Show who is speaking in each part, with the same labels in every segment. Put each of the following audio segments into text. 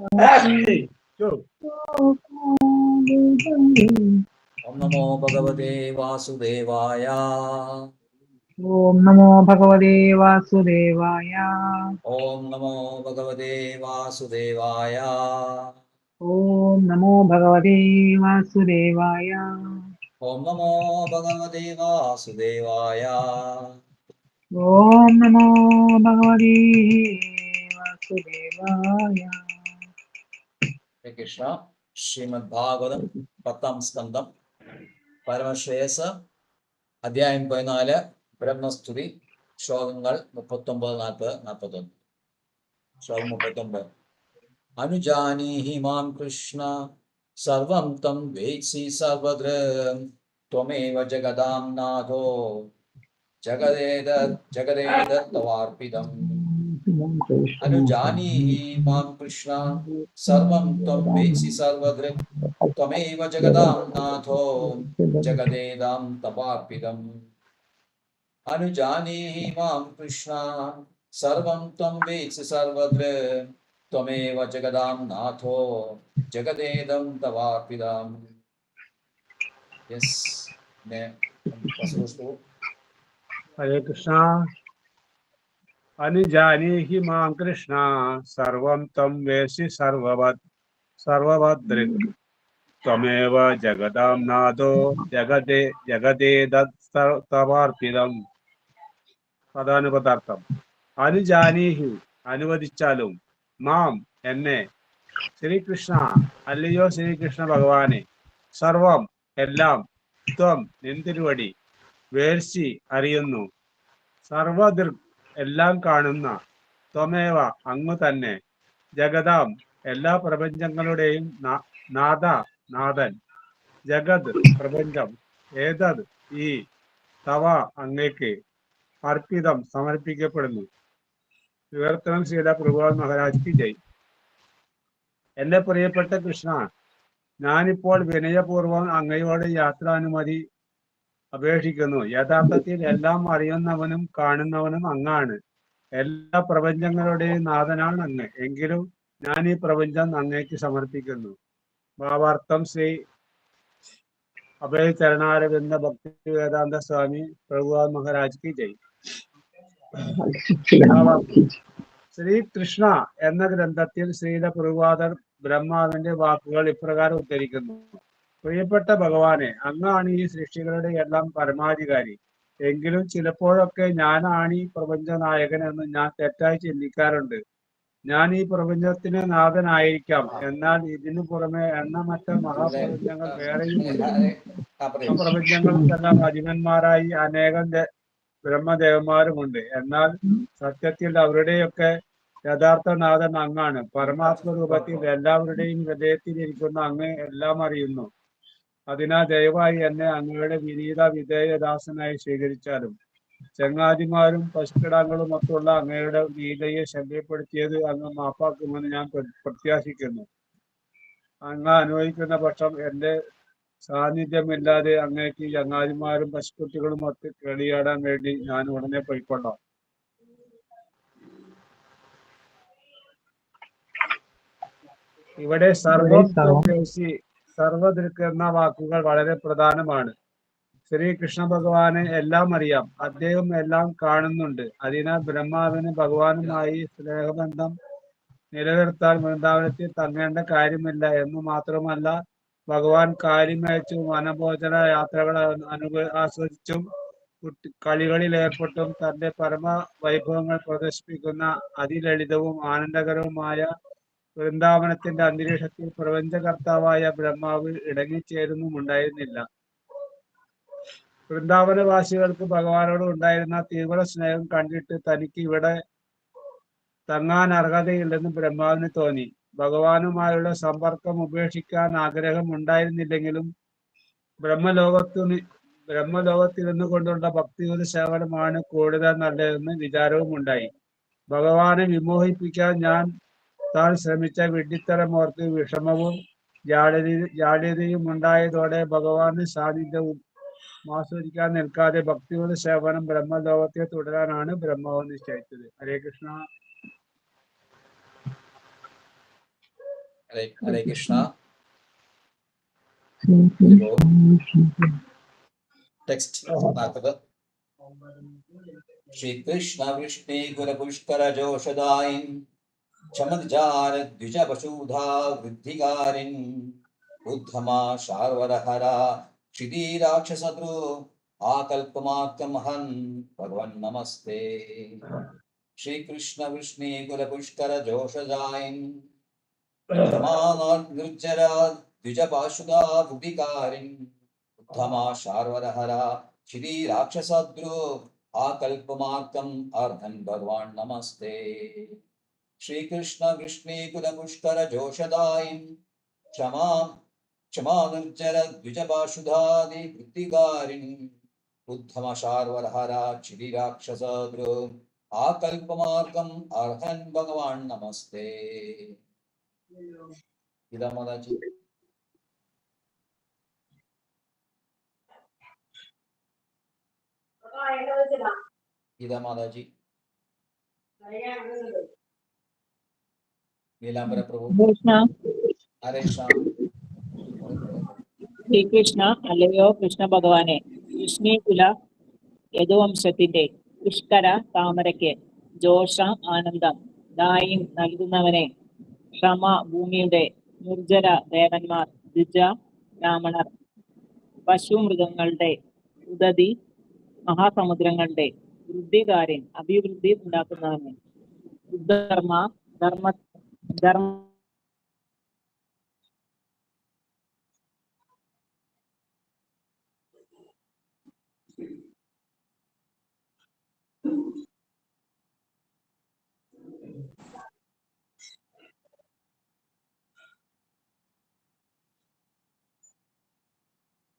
Speaker 1: ഓം നമോ ഭഗവതേ വാസുദേവായ.
Speaker 2: ഓം നമോ ഭഗവതേ വാസുദേവായ.
Speaker 1: ഓം നമോ ഭഗവതേ വാസുദേവായ.
Speaker 2: ഓം നമോ ഭഗവതേ വാസുദേവായ.
Speaker 1: ഓം നമോ ഭഗവതേ വാസുദേവായ.
Speaker 2: ഓം നമോ ഭഗവതേ വാസുദേവായ.
Speaker 1: കൃഷ്ണ. ശ്രീമദ് ഭാഗവതം 10-ാം സ്കന്ധം, പരമശ്രേയസ്, അധ്യായം 14, ബ്രഹ്മസ്തുതി, ശ്ലോകങ്ങൾ 39, 40, 41. ശ്ലോകം 39. അനുജാനീഹി മാം കൃഷ്ണ സർവം തം വേത്സി സർവദൃം ത്വമേവ ജഗദാം നാഥോ ജഗദേതത്തവാർപ്പിതം. അനുജാനീഹി മാം കൃഷ്ണ സർവം ത്വം വേത്സി സർവദൃക് ത്വമേവ ജഗദാം നാഥോ ജഗദേദാം തവാർപ്പിതം. അനുജാനീഹി മാം കൃഷ്ണ സർവം ത്വം വേത്സി സർവദൃക് ത്വമേവ ജഗദാം നാഥോ ജഗദേദം തവാർപ്പിതം. യെസ്.
Speaker 3: ഹരേ കൃഷ്ണ. അനുജാനീഹി മാം കൃഷ്ണ സർവം ത്വം വേസി സർവഭദ്രക് ത്വമേവ ജഗദാം നാഥോ ജഗദേതവാർപ്പിതം. പദാനുപദാർത്ഥം. അനുജാനീഹി അനുവദിച്ചാലും, മാം എന്നെ, ശ്രീകൃഷ്ണ അല്ലയോ ശ്രീകൃഷ്ണ ഭഗവാനെ, സർവം എല്ലാം, ത്വം നിന്തിരുവടി, വേർച്ചി അറിയുന്നു, സർവദൃക് എല്ലാം കാണുന്ന, ത്വമേവ അങ്ങു തന്നെ, ജഗതാം എല്ലാ പ്രപഞ്ചങ്ങളുടെയും നാഥൻ, ജഗത് പ്രപഞ്ചം, ഏതത് ഈ, തവ അങ്ങേക്ക്, അർപ്പിതം സമർപ്പിക്കപ്പെടുന്നു. വിവർത്തനം ശ്രീല പ്രഭുപാദ് മഹാരാജ് കി ജയ്. എന്റെ പ്രിയപ്പെട്ട കൃഷ്ണ, ഞാനിപ്പോൾ വിനയപൂർവ്വം അങ്ങയോട് യാത്രാനുമതി അപേക്ഷിക്കുന്നു. യഥാർത്ഥത്തിൽ എല്ലാം അറിയുന്നവനും കാണുന്നവനും അങ്ങാണ്. എല്ലാ പ്രപഞ്ചങ്ങളുടെയും നാഥനാണ് അങ്ങ്. എങ്കിലും ഞാൻ ഈ പ്രപഞ്ചം അങ്ങേക്ക് സമർപ്പിക്കുന്നു. ഭാവാർത്ഥം ശ്രീ അഭയ ചരണാരവിന്ദ ഭക്തി വേദാന്ത സ്വാമി പ്രഭുപാദ് മഹാരാജ് കി ജയ്. ശ്രീകൃഷ്ണ എന്ന ഗ്രന്ഥത്തിൽ ശ്രീല പ്രഭുപാദർ ബ്രഹ്മാവിന്റെ വാക്കുകൾ ഇപ്രകാരം ഉദ്ധരിക്കുന്നു. പ്രിയപ്പെട്ട ഭഗവാനെ, അങ്ങാണ് ഈ സൃഷ്ടികളുടെ എല്ലാം പരമാധികാരി. എങ്കിലും ചിലപ്പോഴൊക്കെ ഞാനാണ് ഈ പ്രപഞ്ച നായകൻ എന്ന് ഞാൻ തെറ്റായി ചിന്തിക്കാറുണ്ട്. ഞാൻ ഈ പ്രപഞ്ചത്തിന് നാഥനായിരിക്കാം, എന്നാൽ ഇതിനു പുറമെ എണ്ണമറ്റ മഹാപ്രപഞ്ചങ്ങൾ വേറെയുമുണ്ട്. ആ പ്രപഞ്ചങ്ങൾക്കെല്ലാം അധിപന്മാരായി അനേകം ബ്രഹ്മദേവന്മാരുമുണ്ട്. എന്നാൽ സത്യത്തിൽ അവരുടെയൊക്കെ യഥാർത്ഥ നാഥൻ അങ്ങാണ്. പരമാത്മരൂപത്തിൽ എല്ലാവരുടെയും ഹൃദയത്തിൽ ഇരിക്കുന്ന അങ്ങ് എല്ലാം അറിയുന്നു. അതിനാൽ ദയവായി എന്നെ അങ്ങയുടെ വിനീത വിധേയദാസനായി സ്വീകരിച്ചാലും. ചങ്ങാതിമാരും പശുക്കിടാങ്ങളും ഒത്തുള്ള അങ്ങയുടെ ഗീതയെ ശല്യപ്പെടുത്തിയത് അങ്ങ് മാപ്പാക്കുമെന്ന് ഞാൻ പ്രത്യാശിക്കുന്നു. അങ്ങ് അനുഭവിക്കുന്ന പക്ഷം എന്റെ സാന്നിധ്യമില്ലാതെ അങ്ങേക്ക് ചങ്ങാതിമാരും പശുക്കുട്ടികളും ഒത്ത് കളിയാടാൻ വേണ്ടി ഞാൻ ഉടനെ പോയിക്കൊള്ളാം. ഇവിടെ സർവദൃക് എന്ന വാക്കുകൾ വളരെ പ്രധാനമാണ്. ശ്രീകൃഷ്ണ ഭഗവാനെ എല്ലാം അറിയാം, അദ്ദേഹം എല്ലാം കാണുന്നുണ്ട്. അതിനാൽ ബ്രഹ്മാവിന് ഭഗവാനുമായി സ്നേഹബന്ധം നിലനിർത്താൻ വൃന്ദാവനത്തിൽ തങ്ങേണ്ട കാര്യമില്ല എന്ന് മാത്രമല്ല, ഭഗവാൻ കാര്യമയച്ചും വനഭോജന യാത്രകൾ ആസ്വദിച്ചും കളികളിൽ ഏർപ്പെട്ടും തന്റെ പരമ വൈഭവങ്ങൾ പ്രദർശിപ്പിക്കുന്ന അതിലളിതവും ആനന്ദകരവുമായ വൃന്ദാവനത്തിന്റെ അന്തരീക്ഷത്തിൽ പ്രപഞ്ചകർത്താവായ ബ്രഹ്മാവ് ഇടങ്ങിച്ചേരുന്നുമുണ്ടായിരുന്നില്ല. വൃന്ദാവനവാസികൾക്ക് ഭഗവാനോട് ഉണ്ടായിരുന്ന തീവ്ര സ്നേഹം കണ്ടിട്ട് തനിക്ക് ഇവിടെ തങ്ങാൻ അർഹതയില്ലെന്ന് ബ്രഹ്മാവിന് തോന്നി. ഭഗവാനുമായുള്ള സമ്പർക്കം ഉപേക്ഷിക്കാൻ ആഗ്രഹം ഉണ്ടായിരുന്നില്ലെങ്കിലും ബ്രഹ്മലോകത്തിരുന്നു കൊണ്ടുള്ള ഭക്തിയുടെ സേവനമാണ് കൂടുതൽ നല്ലതെന്ന് വിചാരവും ഉണ്ടായി. ഭഗവാനെ വിമോഹിപ്പിക്കാൻ താൻ ശ്രമിച്ച വിഡ്ഢിത്തരമോർത്ത് വിഷമവും ജാള്യതയും ഉണ്ടായതോടെ ഭഗവാന് സാന്നിധ്യവും ആസ്വദിക്കാൻ നിൽക്കാതെ ഭക്തിയുടെ സേവനം ബ്രഹ്മലോകത്തെ തുടരാനാണ് ബ്രഹ്മാവ് നിശ്ചയിച്ചത്. ഹരേ Krishna.
Speaker 1: Hare Krishna. Hello. Text. Shri Krishna Vishnu Gura Pushkara Joshadain Chamadjar Dvijabasudha Vidhigarin Uddhama Sharvarahara Shri Rakshasadru Akalpamakkamahan Bhagavan Namaste. Shri Krishna Vishnu Gura Pushkara Joshadain Chamadjar Dvijabasudha Vidhigarin Uddhama Sharvarahara Shri Rakshasadru Akalpamarkam Ardhan Bhagavan Namaste. Shri Krishna Vishnu Kuda Pushkara Joshadain Chamanurjara Dvijabashudhadi Vrittigarin Uddhama Sharvarahara Shri Rakshasadru Akalpamarkam Ardhan Bhagavan Namaste. Ida Madaji. Ida Madaji. Nilambara Prabhu.
Speaker 4: Krishna
Speaker 1: Hare Krishna.
Speaker 4: Sreekrishna അല്ലയോ കൃഷ്ണ ഭഗവാനെ, വിഷ്ണുകുല യദുവംശത്തിന്റെ പുഷ്കര താമരയ്ക്ക് ജോഷ ആനന്ദം ദായിം നൽകുന്നവനെ, ക്ഷമ ഭൂമിയുടെ നിർജ്ജര ദേവന്മാർ ദ്വിജ ബ്രാഹ്മണർ, പശുമൃഗങ്ങളുടെ ഉദതി മഹാസമുദ്രങ്ങളുടെ വൃദ്ധികാരൻ അഭിവൃദ്ധി ഉണ്ടാക്കുന്നവനെ, ഉദ്ധർമ്മ ധർമ്മ ധർമ്മ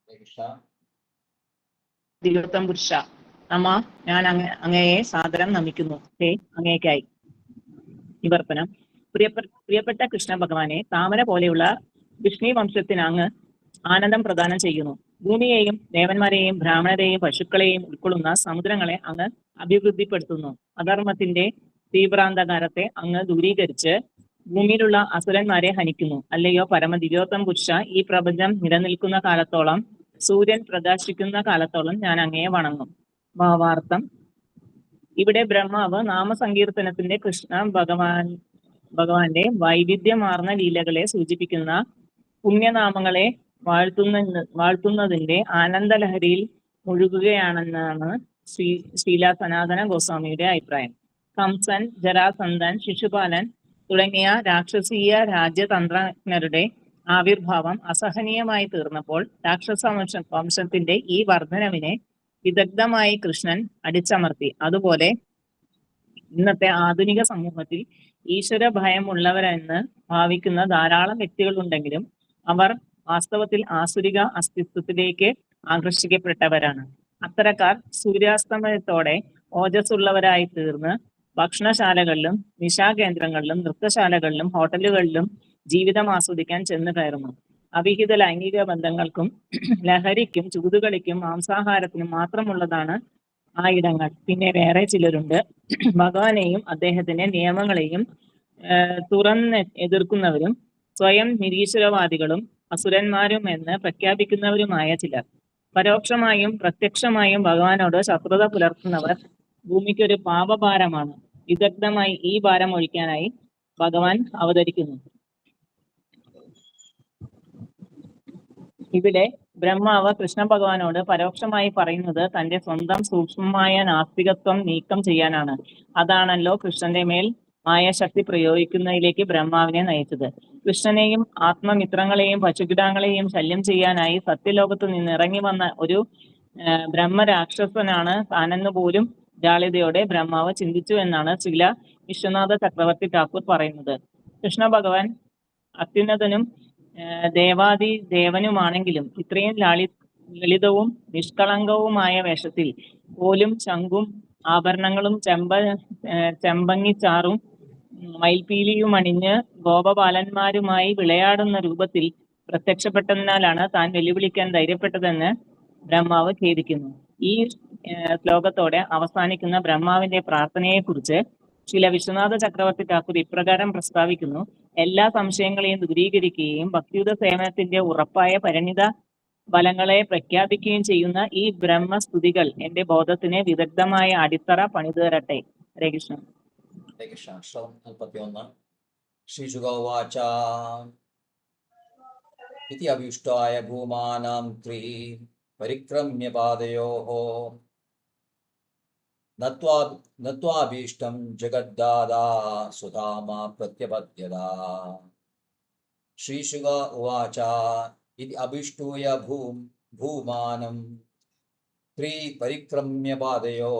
Speaker 1: Hare Krishna.
Speaker 4: ദിവ്യോത്തം പുരുഷ, അമ്മ ഞാൻ അങ്ങയെ സാദരം നമിക്കുന്നു. അങ്ങേക്കായി നിവർത്തനം. പ്രിയപ്പെട്ട കൃഷ്ണ ഭഗവാനെ, താമര പോലെയുള്ള വിഷ്ണു വംശത്തിന് അങ്ങ് ആനന്ദം പ്രദാനം ചെയ്യുന്നു. ഭൂമിയെയും ദേവന്മാരെയും ബ്രാഹ്മണരെയും പശുക്കളെയും ഉൾക്കൊള്ളുന്ന സമുദ്രങ്ങളെ അങ്ങ് അഭിവൃദ്ധിപ്പെടുത്തുന്നു. അധർമ്മത്തിന്റെ തീവ്രാന്ധകാരത്തെ അങ്ങ് ദൂരീകരിച്ച് ഭൂമിയിലുള്ള അസുരന്മാരെ ഹനിക്കുന്നു. അല്ലയോ പരമ ദിവ്യോത്തം പുരുഷ, ഈ പ്രപഞ്ചം നിലനിൽക്കുന്ന കാലത്തോളം, സൂര്യൻ പ്രകാശിക്കുന്ന കാലത്തോളം ഞാൻ അങ്ങയെ വണങ്ങും. ഭാവാർത്ഥം: ഇവിടെ ബ്രഹ്മാവ് നാമസങ്കീർത്തനത്തിന്റെ കൃഷ്ണ ഭഗവാന്റെ വൈവിധ്യമാർന്ന ലീലകളെ സൂചിപ്പിക്കുന്ന പുണ്യനാമങ്ങളെ വാഴ്ത്തുന്നതിന്റെ ആനന്ദലഹരിയിൽ മുഴുകുകയാണെന്നാണ് ശ്രീല സനാതന ഗോസ്വാമിയുടെ അഭിപ്രായം. കംസൻ, ജരാസന്ധൻ, ശിശുപാലൻ തുടങ്ങിയ രാക്ഷസീയ രാജ്യതന്ത്രജ്ഞരുടെ ആവിർഭാവം അസഹനീയമായി തീർന്നപ്പോൾ രാക്ഷസ വംശത്തിന്റെ ഈ വർധനവിനെ വിദഗ്ധമായി കൃഷ്ണൻ അടിച്ചമർത്തി. അതുപോലെ ഇന്നത്തെ ആധുനിക സമൂഹത്തിൽ ഈശ്വര ഭയമുള്ളവരെന്ന് ഭാവിക്കുന്ന ധാരാളം വ്യക്തികളുണ്ടെങ്കിലും അവർ വാസ്തവത്തിൽ ആസുരിക അസ്തിത്വത്തിലേക്ക് ആകർഷിക്കപ്പെട്ടവരാണ്. അത്തരക്കാർ സൂര്യാസ്തമയത്തോടെ ഓജസ്സുള്ളവരായി തീർന്ന് ഭക്ഷണശാലകളിലും നിശാകേന്ദ്രങ്ങളിലും നൃത്തശാലകളിലും ഹോട്ടലുകളിലും ജീവിതം ആസ്വദിക്കാൻ ചെന്ന് കയറുന്നു. അവിഹിത ലൈംഗിക ബന്ധങ്ങൾക്കും ലഹരിക്കും ചൂതുകളിക്കും മാംസാഹാരത്തിനും മാത്രമുള്ളതാണ് ആ ഇടങ്ങൾ. പിന്നെ വേറെ ചിലരുണ്ട് ഭഗവാനെയും അദ്ദേഹത്തിന്റെ നിയമങ്ങളെയും തുറന്ന് എതിർക്കുന്നവരും സ്വയം നിരീശ്വരവാദികളും അസുരന്മാരും എന്ന് പ്രഖ്യാപിക്കുന്നവരുമായ ചിലർ. പരോക്ഷമായും പ്രത്യക്ഷമായും ഭഗവാനോട് ശത്രുത പുലർത്തുന്നവർ ഭൂമിക്കൊരു പാപഭാരമാണ്. വിദഗ്ധമായി ഈ ഭാരം ഒഴിക്കാനായി ഭഗവാൻ അവതരിക്കുന്നു. ഇവിടെ ബ്രഹ്മാവ് കൃഷ്ണ ഭഗവാനോട് പരോക്ഷമായി പറയുന്നത് തന്റെ സ്വന്തം സൂക്ഷ്മമായ നാസ്തികത്വം നീക്കം ചെയ്യാനാണ്. അതാണല്ലോ കൃഷ്ണന്റെ മേൽ മായാശക്തി പ്രയോഗിക്കുന്നതിലേക്ക് ബ്രഹ്മാവിനെ നയിച്ചത്. കൃഷ്ണനെയും ആത്മമിത്രങ്ങളെയും പശുകിടാങ്ങളെയും ശല്യം ചെയ്യാനായി സത്യലോകത്ത് നിന്ന് ഇറങ്ങി വന്ന ഒരു ബ്രഹ്മരാക്ഷസനാണ് താനെന്ന് പോലും ജാള്യതയോടെ ബ്രഹ്മാവ് ചിന്തിച്ചു എന്നാണ് ശ്രീല വിശ്വനാഥ ചക്രവർത്തി ഠാക്കൂർ പറയുന്നത്. കൃഷ്ണ ഭഗവാൻ അത്യുന്നതനും ദേവാദി ദേവനുമാണെങ്കിലും ഇത്രയും ലളിതവും നിഷ്കളങ്കവുമായ വേഷത്തിൽ പോലും ശംഖും ആഭരണങ്ങളും ചെമ്പങ്ങിച്ചാറും മയിൽപീലിയും അണിഞ്ഞ് ഗോപബാലന്മാരുമായി വിളയാടുന്ന രൂപത്തിൽ പ്രത്യക്ഷപ്പെട്ടതിനാലാണ് താൻ വെല്ലുവിളിക്കാൻ ധൈര്യപ്പെട്ടതെന്ന് ബ്രഹ്മാവ് ഖേദിക്കുന്നു. ഈ ശ്ലോകത്തോടെ അവസാനിക്കുന്ന ബ്രഹ്മാവിന്റെ പ്രാർത്ഥനയെക്കുറിച്ച് ശ്രീല വിശ്വനാഥ ചക്രവർത്തി ഠാക്കൂർ ഇപ്രകാരം പ്രസ്താവിക്കുന്നു: എല്ലാ സംശയങ്ങളെയും ദൂരീകരിക്കുകയും ഭക്തിയുത സേവനത്തിന്റെ ഉറപ്പായ പരിണിത ഫലങ്ങളെ പ്രഖ്യാപിക്കുകയും ചെയ്യുന്ന ഈ ബ്രഹ്മസ്തുതികൾ എന്റെ ബോധത്തിന് വിദഗ്ധമായ അടിത്തറ പണിതു തരട്ടെ. ഹരേ കൃഷ്ണ.
Speaker 1: ഹരേ കൃഷ്ണ. ശ്ലോകം 41. ശ്രീശുക ഉവാച ഇതി അഭീഷ്ടായ ഭൂമാനാം ത്രീ പരിക്രമ്യ പാദയോഃ നത്വാഭീഷ്ടം ജഗദ്ദാതാ സുധാമാ പ്രത്യപദ്യത. ശ്രീശുക ഉവാച ഇതി അഭീഷ്ടൂയ ഭൂമാനം ത്രീ പരിക്രമ്യ പാദയോഃ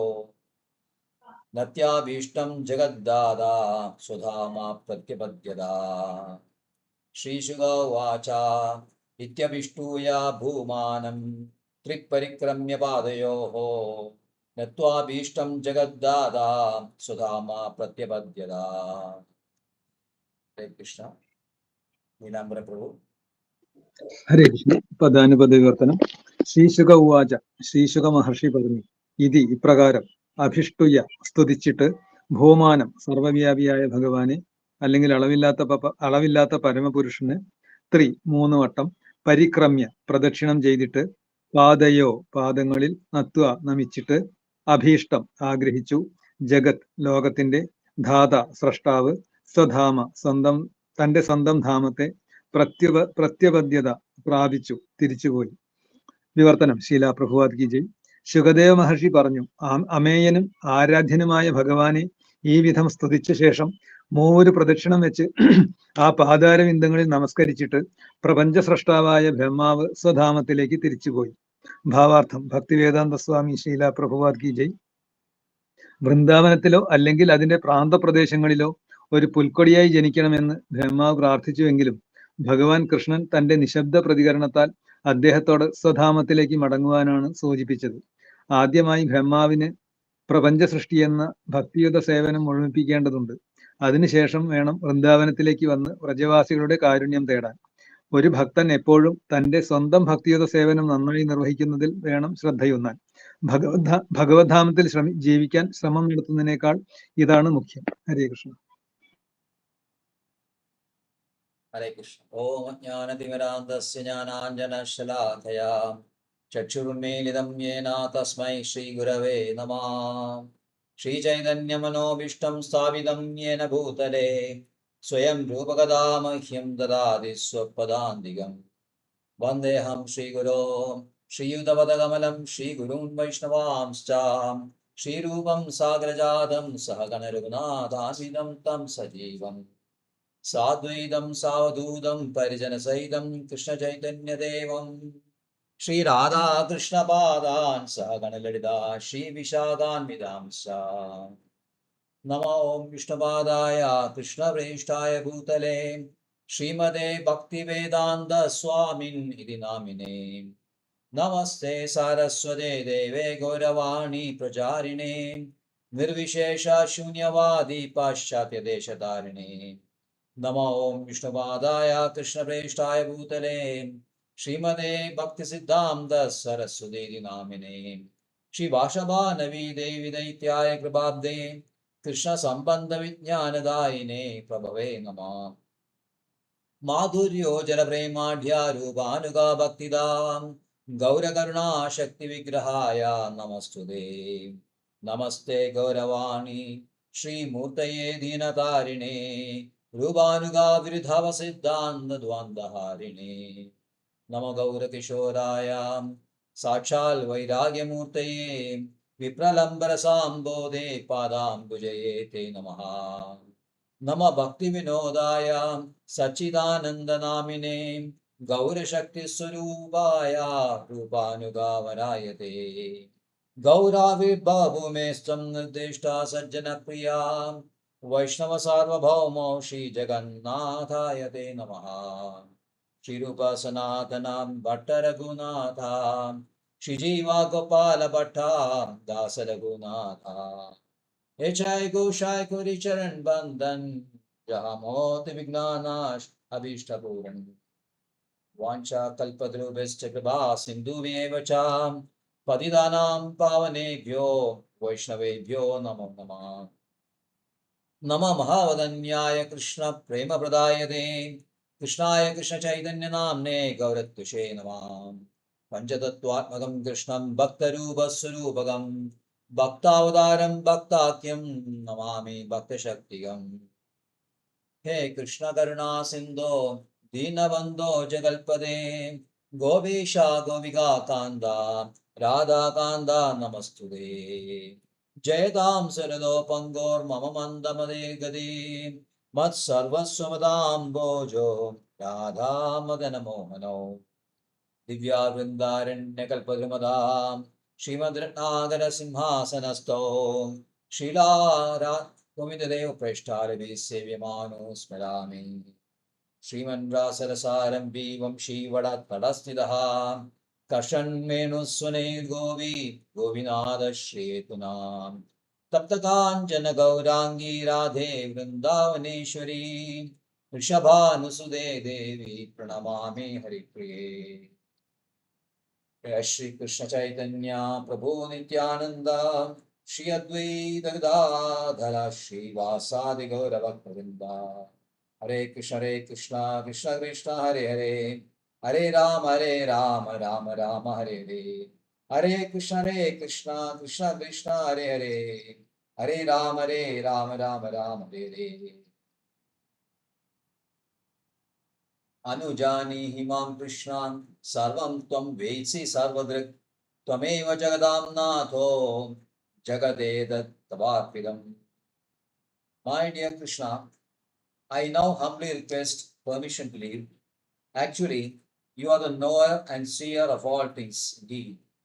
Speaker 1: നത്യാഭീഷ്ടം ജഗദ്ദാതാ സുധാമാ പ്രത്യപദ്യത. ശ്രീശുക ഉവാച ഇത്യഭിഷ്ടൂയ ഭൂമാനം ത്രിപരിക്രമ്യ പാദയോഃ നത്വാഭീഷ്ടം ജഗദ്ദാതാ സുധാമാ പ്രത്യപദ്യത. ഹരേ കൃഷ്ണ. നീലാംബര പ്രഭു.
Speaker 5: ഹരേ കൃഷ്ണ. പദാനുപദ വിവർത്തനം. ശ്രീശുക ഉവാച, ശ്രീശുക മഹർഷി പറഞ്ഞു, ഇതി ഇപ്രകാരം, അഭിഷ്ടുയ സ്തുതിച്ചിട്ട്, ഭൂമാനം സർവവ്യാപിയായ ഭഗവാനെ, അല്ലെങ്കിൽ അളവില്ലാത്ത പരമപുരുഷന്, മൂന്ന് വട്ടം, പരിക്രമ്യ പ്രദക്ഷിണം ചെയ്തിട്ട്, പാദയോ പാദങ്ങളിൽ, നത്വ നമിച്ചിട്ട്, അഭീഷ്ടം ആഗ്രഹിച്ചു, ജഗത് ലോകത്തിന്റെ, ധാത സ്രഷ്ടാവ്, സ്വധാമ തന്റെ സ്വന്തം ധാമത്തെ, പ്രത്യപദ്യത പ്രാപിച്ചു തിരിച്ചുപോയി. വിവർത്തനം. ശീല പ്രഭുപാദ് കി ജയ്. ശുകദേവ മഹർഷി പറഞ്ഞു, അമേയനും ആരാധ്യനുമായ ഭഗവാനെ ഈ വിധം സ്തുതിച്ച ശേഷം 3 പ്രദക്ഷിണം വെച്ച് ആ പാതാരവിന്ദങ്ങളിൽ നമസ്കരിച്ചിട്ട് പ്രപഞ്ച സ്രഷ്ടാവായ ബ്രഹ്മാവ് സ്വധാമത്തിലേക്ക് തിരിച്ചുപോയി. ഭാവാർത്ഥം. ഭക്തിവേദാന്ത സ്വാമി ശീല പ്രഭുപാദ് കി ജയ്. വൃന്ദാവനത്തിലോ അല്ലെങ്കിൽ അതിന്റെ പ്രാന്തപ്രദേശങ്ങളിലോ ഒരു പുൽക്കൊടിയായി ജനിക്കണമെന്ന് ബ്രഹ്മാവ് പ്രാർത്ഥിച്ചുവെങ്കിലും ഭഗവാൻ കൃഷ്ണൻ തന്റെ നിശബ്ദ പ്രതികരണത്താൽ അദ്ദേഹത്തോട് സ്വധാമത്തിലേക്ക് മടങ്ങുവാനാണ് സൂചിപ്പിച്ചത്. ആദ്യമായി ബ്രഹ്മാവിന് പ്രപഞ്ച സൃഷ്ടി എന്ന ഭക്തിയുത സേവനം മുഴുമിപ്പിക്കേണ്ടതുണ്ട്. അതിനുശേഷം വേണം വൃന്ദാവനത്തിലേക്ക് വന്ന് വ്രജവാസികളുടെ കാരുണ്യം തേടാൻ. ഒരു ഭക്തൻ എപ്പോഴും തന്റെ സ്വന്തം ഭക്തിയുത സേവനം നന്നായി നിർവഹിക്കുന്നതിൽ വേണം ശ്രദ്ധയൂന്നാൻ. ഭഗവദ്ധാമത്തിൽ ജീവിക്കാൻ ശ്രമം നടത്തുന്നതിനേക്കാൾ ഇതാണ് മുഖ്യം. ഹരേ കൃഷ്ണ.
Speaker 1: ഹരേ കൃഷ്ണ. ഓം അജ്ഞാനതിമിരാന്തസ്യ ജ്ഞാനാഞ്ജനശലാഖയാ ചക്ഷുരുന്മീലിതം യേന തസ്മൈ ശ്രീഗുരവേ നമഃ. ശ്രീചൈതന്യമനോഭീഷ്ടം സ്ഥാപിതം യേന ഭൂതലേ സ്വയം രൂപകഥാ മഹ്യം ദദാതി സ്വപദാന്തികം. വന്ദേഹം ശ്രീഗുരോ ശ്രീയുതപദകമലം ശ്രീഗുരുൻ വൈഷ്ണവാംശ്ച ശ്രീരൂപം സാഗ്രജാതം സഹഗണ രഘുനാഥാന്വിതം തം സജീവം സാദ്വൈതം സാവധൂതം പരിജനസഹിതം കൃഷ്ണചൈതന്യദേവം ശ്രീരാധാകൃഷ്ണപാദാൻ സഹഗണലളിതാ ശ്രീവിശാഖാന്വിതാംശ്ച. നമോ വിഷ്ണുപാദായ കൃഷ്ണപ്രേഷ്ഠായ ഭൂതലേ ശ്രീമതേ ഭക്തിവേദാന്ത സ്വാമിൻ ഇതി നാമിനേ. നമസ്തേ സാരസ്വതേ ദേവേ ഗൗരവാണി പ്രചാരിണേ നിർവിശേഷ ശൂന്യവാദി പാശ്ചാത്യദേശതാരിണേ. നമോ വിഷ്ണുപാദായ കൃഷ്ണപ്രേഷ്ഠായ ഭൂതലേ ശ്രീമതേ ഭക്തിസിദ്ധാന്ത സരസ്വതീ നാമിനേ. ശ്രീഭാഷഭാനവീ ദേവി ദൈത്യായ കൃപാബ്ദേ കൃഷ്ണസംബന്ധ വിജ്ഞാനദായിനേ പ്രഭവേ നമഃ. മാധുര്യോജലപ്രേമാഢ്യാരൂപാനുഗാ ഭക്തിദാം ഗൗരകരുണാശക്തിവിഗ്രഹായ നമസ്തുതേ. നമസ്തേ ഗൗരവാണി ശ്രീമൂർത്തയേ ദീനതാരിണേ രൂപാനുഗാ വിരുദ്ധവസിദ്ധാന്തദ്വാന്തഹാരിണേ. നമോ ഗൗരകിശോരായ സാക്ഷാൽ വൈരാഗ്യമൂർത്തയേ വിപ്രലംബരസാംബോധേ പാദാംബുജയേ തേ നമഃ. നമ ഭക്തിവിനോദായ സച്ചിദാനന്ദനാമിനേ ഗൗരശക്തിസ്വരൂപായ രൂപാനുഗാവരായ തേ. ഗൗരാവിർഭൂമേസ്ത്വം നിർദ്ദിഷ്ട സജ്ജനപ്രിയാ വൈഷ്ണവ സാർവഭൗമോ ശ്രീജഗന്നാഥായ തേ നമഃ. ശ്രീരൂപ സനാതനം ഭട്ട രഘുനാഥ ശ്രീജീവ ഗോപാല ഭട്ട ദാസ രഘുനാഥ. हेचाय गोशाय कोरि चरण बंधन जहाँ मोत विघ्नानाश अभीष्ट पूरण. वांछा कल्पद्रुभ्यश्च कृपा सिन्धुभ्येव च पतितानां पावनेभ्यो वैष्णवेभ्यो नमो नमः. നമ മഹാവദന്യായ കൃഷ്ണ പ്രേമപ്രദായതേ കൃഷ്ണായ കൃഷ്ണചൈതന്യനാംനേ ഗൗരത്വിഷേ നമാം പഞ്ചതത്വാത്മകം കൃഷ്ണം ഭക്തരൂപസ്വരൂപകം ഭക്താവതാരം ഭക്താഖ്യം നമാമി ഭക്തശക്തികം. ഹേ കൃഷ്ണ കരുണാ സിന്ധോ ദീനബന്ധോ ജഗൽപദേ ഗോപീശ ഗോപികാ കാന്ത രാധാകാന്ത നമസ്തുതേ. ജയതാം സരദോ പങ്കോർ മമ മന്ദമദേ ഗതി മത്സർവസ്വമദാംബോജോ രാധാമദന മോഹനോ ദിവ്യാവൃന്ദാരണ്യകൽപദ്രുമദാം ശ്രീമദ് രത്നാകര സിംഹാസനസ്ഥോ ശീലാരാ ഗോവിന്ദദേവ പ്രേഷ്ഠാരവി സേവ്യമാനോ സ്മരാമി. ശ്രീമൻരാസരസാരംഭി വംശീവട തടസ്ഥിതഃ കർഷൺമേണുസ്വനേ ഗോപി ഗോപിനാഥ ശ്രീതുനാം തപ്തകാഞ്ചന ഗൗരാംഗീ രാധേ വൃന്ദാവനേശ്വരി വൃഷഭാനുസുതേ ദേവി പ്രണമാമി ഹരിപ്രിയേ. ശ്രീ കൃഷ്ണ ചൈതന്യ പ്രഭു നിത്യാനന്ദ ശ്രീ അദ്വൈത ഗദാധര ശ്രീവാസാദി ഗൗരഭക്തവൃന്ദ. ഹരേ കൃഷ്ണ കൃഷ്ണ കൃഷ്ണ ഹരേ ഹരേ ഹരേ രാമ രാമ രാമ ഹരേ ഹരേ. ഹരേ കൃഷ്ണ കൃഷ്ണ കൃഷ്ണ ഹരേ ഹരേ ഹരേ രാമ രാമ ഹരേ ഹരേ. അനുജാനീഹി മാം കൃഷ്ണാൻ സർവം ത്വം വേത്സി സർവദൃക് ത്വമേവ ജഗതാം നാഥോ ജഗദേതവാർപ്പിതം. My dear Krishna, I now humbly request permission to leave. Actually, you are the knower and seer of all things.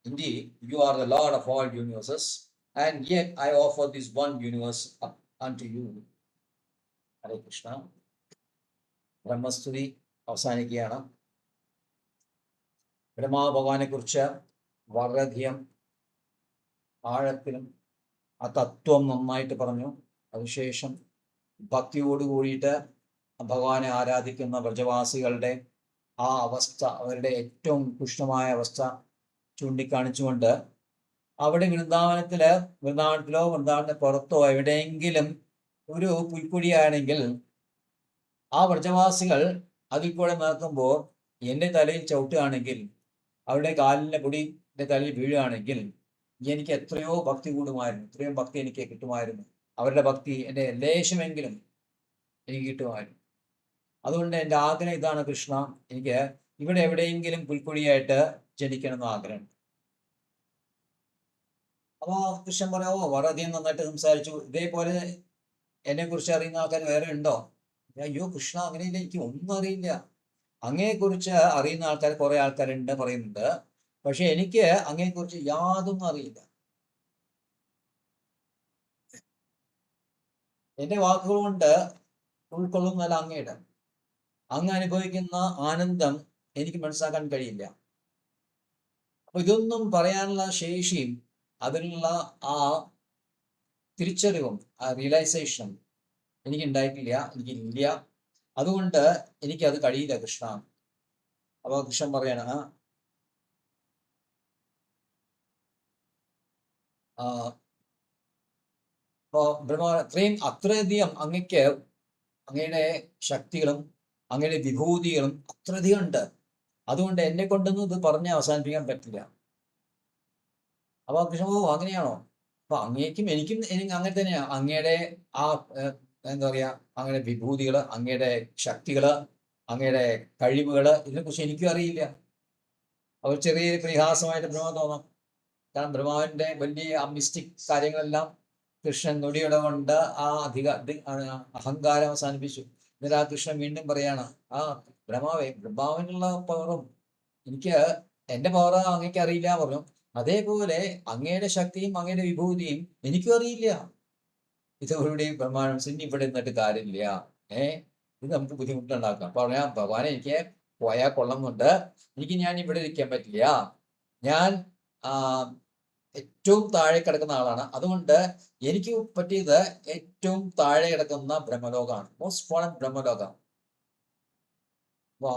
Speaker 1: Indeed, you are the Lord of all universes, and yet I offer this one universe up unto you. Hare Krishna. ബ്രഹ്മസ്തുതി അവസാനിക്കുകയാണ്. ബ്രഹ്മാഭഗവാനെ കുറിച്ച് വളരെയധികം ആഴത്തിലും ആ തത്വം നന്നായിട്ട് പറഞ്ഞു. അതിനുശേഷം ഭക്തിയോട് കൂടിയിട്ട് ഭഗവാനെ ആരാധിക്കുന്ന വ്രജവാസികളുടെ ആ അവസ്ഥ, അവരുടെ ഏറ്റവും ഉഷ്ണമായ അവസ്ഥ ചൂണ്ടിക്കാണിച്ചുകൊണ്ട് അവിടെ വൃന്ദാവനത്തിലോ വൃന്ദാവനത്തിന് പുറത്തോ എവിടെയെങ്കിലും ഒരു പുൽക്കുഴിയാണെങ്കിൽ ആ വ്രജവാസികൾ അതിൽ കൂടെ നടക്കുമ്പോൾ എൻ്റെ തലയിൽ ചവിട്ടുകയാണെങ്കിൽ, അവരുടെ കാലിൻ്റെ പൊടി എൻ്റെ തലയിൽ വീഴുകയാണെങ്കിൽ എനിക്ക് എത്രയോ ഭക്തി കൂടുമായിരുന്നു, എത്രയോ ഭക്തി എനിക്ക് കിട്ടുമായിരുന്നു. അവരുടെ ഭക്തി എൻ്റെ ലേശമെങ്കിലും എനിക്ക് കിട്ടുമായിരുന്നു. അതുകൊണ്ട് എൻ്റെ ആഗ്രഹം ഇതാണ് കൃഷ്ണ, എനിക്ക് ഇവിടെ എവിടെയെങ്കിലും പുൽക്കുഴിയായിട്ട് ജനിക്കണമെന്ന് ആഗ്രഹം. അപ്പോൾ കൃഷ്ണൻ പറയാമോ വളരെയധികം നന്നായിട്ട് സംസാരിച്ചു, ഇതേപോലെ എന്നെക്കുറിച്ച് അറിയുന്ന ആൾക്കാർ വേറെ ഉണ്ടോ? അയ്യോ കൃഷ്ണ, അങ്ങനെയില്ല, എനിക്ക് ഒന്നും അറിയില്ല. അങ്ങയെക്കുറിച്ച് അറിയുന്ന ആൾക്കാർ കുറെ ആൾക്കാരുണ്ട് പറയുന്നുണ്ട്, പക്ഷെ എനിക്ക് അങ്ങയെക്കുറിച്ച് യാതൊന്നും അറിയില്ല. എൻ്റെ വാക്കുകൾ കൊണ്ട് ഉൾക്കൊള്ളുന്നതല്ല അങ്ങയുടെ. അങ്ങ് അനുഭവിക്കുന്ന ആനന്ദം എനിക്ക് മനസ്സിലാക്കാൻ കഴിയില്ല. അപ്പൊ ഇതൊന്നും പറയാനുള്ള ശേഷിയും അതിനുള്ള ആ തിരിച്ചറിവും ആ റിയലൈസേഷനും എനിക്ക് ഉണ്ടായിട്ടില്ല, എനിക്കില്ല. അതുകൊണ്ട് എനിക്കത് കഴിയില്ല കൃഷ്ണ. അപ്പൊ കൃഷ്ണൻ പറയാണ്, അത്രയധികം അങ്ങയുടെ ശക്തികളും അങ്ങയുടെ വിഭൂതികളും അത്രയധികം ഉണ്ട്. അതുകൊണ്ട് എന്നെ കൊണ്ടൊന്നും ഇത് പറഞ്ഞ് അവസാനിപ്പിക്കാൻ പറ്റില്ല. അപ്പൊ കൃഷ്ണൻ അങ്ങനെയാണോ? അപ്പൊ അങ്ങേക്കും എനിക്കും അങ്ങനെ തന്നെയാണ്. അങ്ങയുടെ ആ എന്താ പറയാ, അങ്ങയുടെ വിഭൂതികള്, അങ്ങയുടെ ശക്തികള്, അങ്ങയുടെ കഴിവുകള്, ഇതിനെക്കുറിച്ച് എനിക്കും അറിയില്ല. അവർ ചെറിയ പരിഹാസമായിട്ട് ബ്രഹ്മ തോന്നാം. കാരണം ബ്രഹ്മാവിന്റെ വലിയ ആ മിസ്റ്റിക് കാര്യങ്ങളെല്ലാം കൃഷ്ണൻ നൊടിയുടെ കൊണ്ട് ആ അഹങ്കാരം അവസാനിപ്പിച്ചു. എന്നിട്ട് ആ കൃഷ്ണൻ വീണ്ടും പറയാണ്, ആ ബ്രഹ്മാവിനുള്ള പവറും എനിക്ക് എന്റെ പവർ അങ്ങേക്ക് അറിയില്ല പറഞ്ഞു. അതേപോലെ അങ്ങയുടെ ശക്തിയും അങ്ങയുടെ വിഭൂതിയും എനിക്കും അറിയില്ല. ഇതോടുകൂടി ബ്രഹ്മാണ്ടം സിന്നി ഇവിടെ നിന്നിട്ട് കാര്യമില്ല, ഇത് നമുക്ക് ബുദ്ധിമുട്ടുണ്ടാക്കാം. പറയാം, ഭഗവാനെ എനിക്ക് പോയാൽ കൊള്ളുന്നുണ്ട്, ഞാൻ ഇവിടെ ഇരിക്കാൻ പറ്റില്ല. ഞാൻ ഏറ്റവും താഴെ കിടക്കുന്ന ആളാണ്. അതുകൊണ്ട് എനിക്ക് പറ്റിയത് ഏറ്റവും താഴെ കിടക്കുന്ന ബ്രഹ്മലോകമാണ്, മോസ്റ്റ് ഫോളൻ ബ്രഹ്മലോകം. അപ്പൊ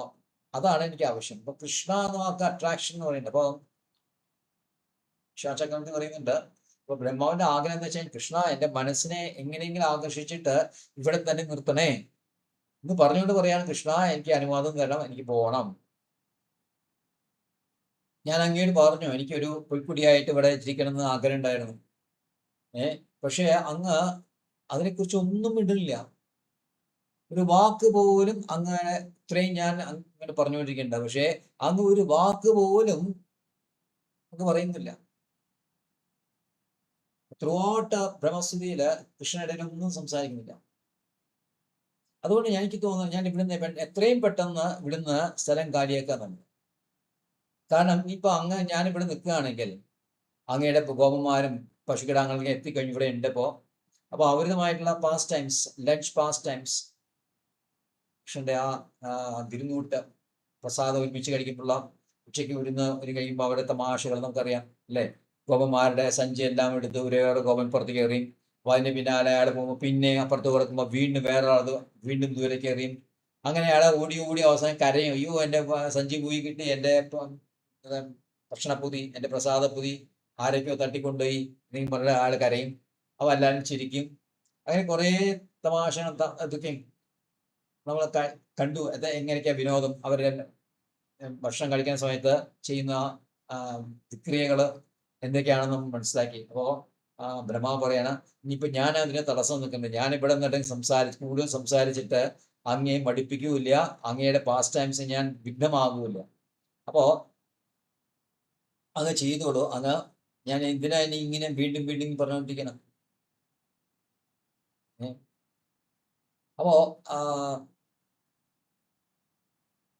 Speaker 1: അതാണ് എനിക്ക് ആവശ്യം. അപ്പൊ കൃഷ്ണ എന്ന വാക്ക് അട്രാക്ഷൻ എന്ന് പറയുന്നുണ്ട്. അപ്പൊ ശാസ്ത്രഗ്രന്ഥത്തിൽ പറയുന്നുണ്ട്, അപ്പൊ ബ്രഹ്മാവിന്റെ ആഗ്രഹം എന്ന് വെച്ചാൽ കൃഷ്ണ എന്റെ മനസ്സിനെ എങ്ങനെയെങ്കിലും ആകർഷിച്ചിട്ട് ഇവിടെ തന്നെ നിർത്തണേ എന്ന് പറഞ്ഞുകൊണ്ട് പറയാണ് കൃഷ്ണ എനിക്ക് അനുവാദം തരണം, എനിക്ക് പോകണം. ഞാൻ അങ്ങോട്ട് പറഞ്ഞു എനിക്കൊരു പുൽക്കുടിയായിട്ട് ഇവിടെ ഇരിക്കണമെന്ന് ആഗ്രഹം ഉണ്ടായിരുന്നു. പക്ഷേ അങ്ങ് അതിനെക്കുറിച്ച് ഒന്നും ഇടില്ല. ഒരു വാക്ക് പോലും അങ്ങനെ ഇത്രയും ഞാൻ അങ്ങനെ പറഞ്ഞുകൊണ്ടിരിക്കുന്നുണ്ട്. പക്ഷേ അങ്ങ് ഒരു വാക്ക് പോലും അങ്ങ് പറയുന്നില്ല. ത്രൂ ഔട്ട് ബ്രഹ്മസ്ഥിതിയില് കൃഷ്ണനിടയിൽ ഒന്നും സംസാരിക്കുന്നില്ല. അതുകൊണ്ട് എനിക്ക് തോന്നുന്നു ഞാൻ ഇവിടുന്ന് എത്രയും പെട്ടെന്ന് ഇവിടുന്ന് സ്ഥലം കാലിയാക്കാന്നുണ്ട്. കാരണം ഇപ്പൊ അങ്ങ് ഞാൻ ഇവിടെ നിൽക്കുകയാണെങ്കിൽ അങ്ങയുടെ ഗോപന്മാരും പശുക്കിടാങ്ങളൊക്കെ എത്തിക്കഴിഞ്ഞ് ഇവിടെ ഉണ്ട് ഇപ്പോൾ. അപ്പോൾ അവരുമായിട്ടുള്ള past times, lunch past times, കൃഷ്ണന്റെ ആ തിരുനൂട്ട് പ്രസാദം ഒരുമിച്ച് കഴിക്കുമ്പോൾ ഉച്ചയ്ക്ക് ഒരു കഴിയുമ്പോൾ അവിടെ തമാശകൾ നമുക്കറിയാം അല്ലേ. ഗോപന്മാരുടെ സഞ്ചി എല്ലാം എടുത്ത് ഒരേറെ ഗോപൻ പുറത്ത് കയറിയും അപ്പോൾ അതിൻ്റെ പിന്നാലെ അയാൾ പോകുമ്പോൾ പിന്നെ അപ്പുറത്ത് കൊടുക്കുമ്പോൾ വീണ്ടും വേറെ ആൾ വീണ്ടും ദൂരെ കയറിയും അങ്ങനെ അയാളെ ഓടി ഓടി അവസാനം കരയും, അയ്യോ എൻ്റെ സഞ്ചി പോയി കിട്ടി, എൻ്റെ ഭക്ഷണപ്പൊതി, എൻ്റെ പ്രസാദപ്പൊതി ആരൊക്കെയോ തട്ടിക്കൊണ്ടുപോയി എന്ന് പറഞ്ഞ ആൾ കരയും. അവ എല്ലാവരും ചിരിക്കും. അങ്ങനെ കുറേ തമാശകൾ ഇതൊക്കെ നമ്മൾ കണ്ടു. എങ്ങനെയൊക്കെയാ വിനോദം അവരുടെ ഭക്ഷണം കഴിക്കുന്ന സമയത്ത് ചെയ്യുന്ന ക്രിയകൾ എന്തൊക്കെയാണെന്ന് നമ്മൾ മനസ്സിലാക്കി. അപ്പോൾ ബ്രഹ്മാവ് പറയാണ് ഇനിയിപ്പോൾ ഞാൻ അതിനെ തടസ്സം നിൽക്കുന്നുണ്ട്, ഞാൻ ഇവിടെ നിന്നിട്ട് കൂടുതൽ സംസാരിച്ചിട്ട് അങ്ങയെ മടുപ്പിക്കൂല, അങ്ങയുടെ പാസ്റ്റ് ടൈംസ് ഞാൻ വിഘ്നമാകൂല. അപ്പോൾ അങ്ങ് ചെയ്തോളൂ, അങ്ങ് ഞാൻ എന്തിനാ ഇനി ഇങ്ങനെ വീണ്ടും വീണ്ടും പറഞ്ഞുകൊണ്ടിരിക്കണം. അപ്പോ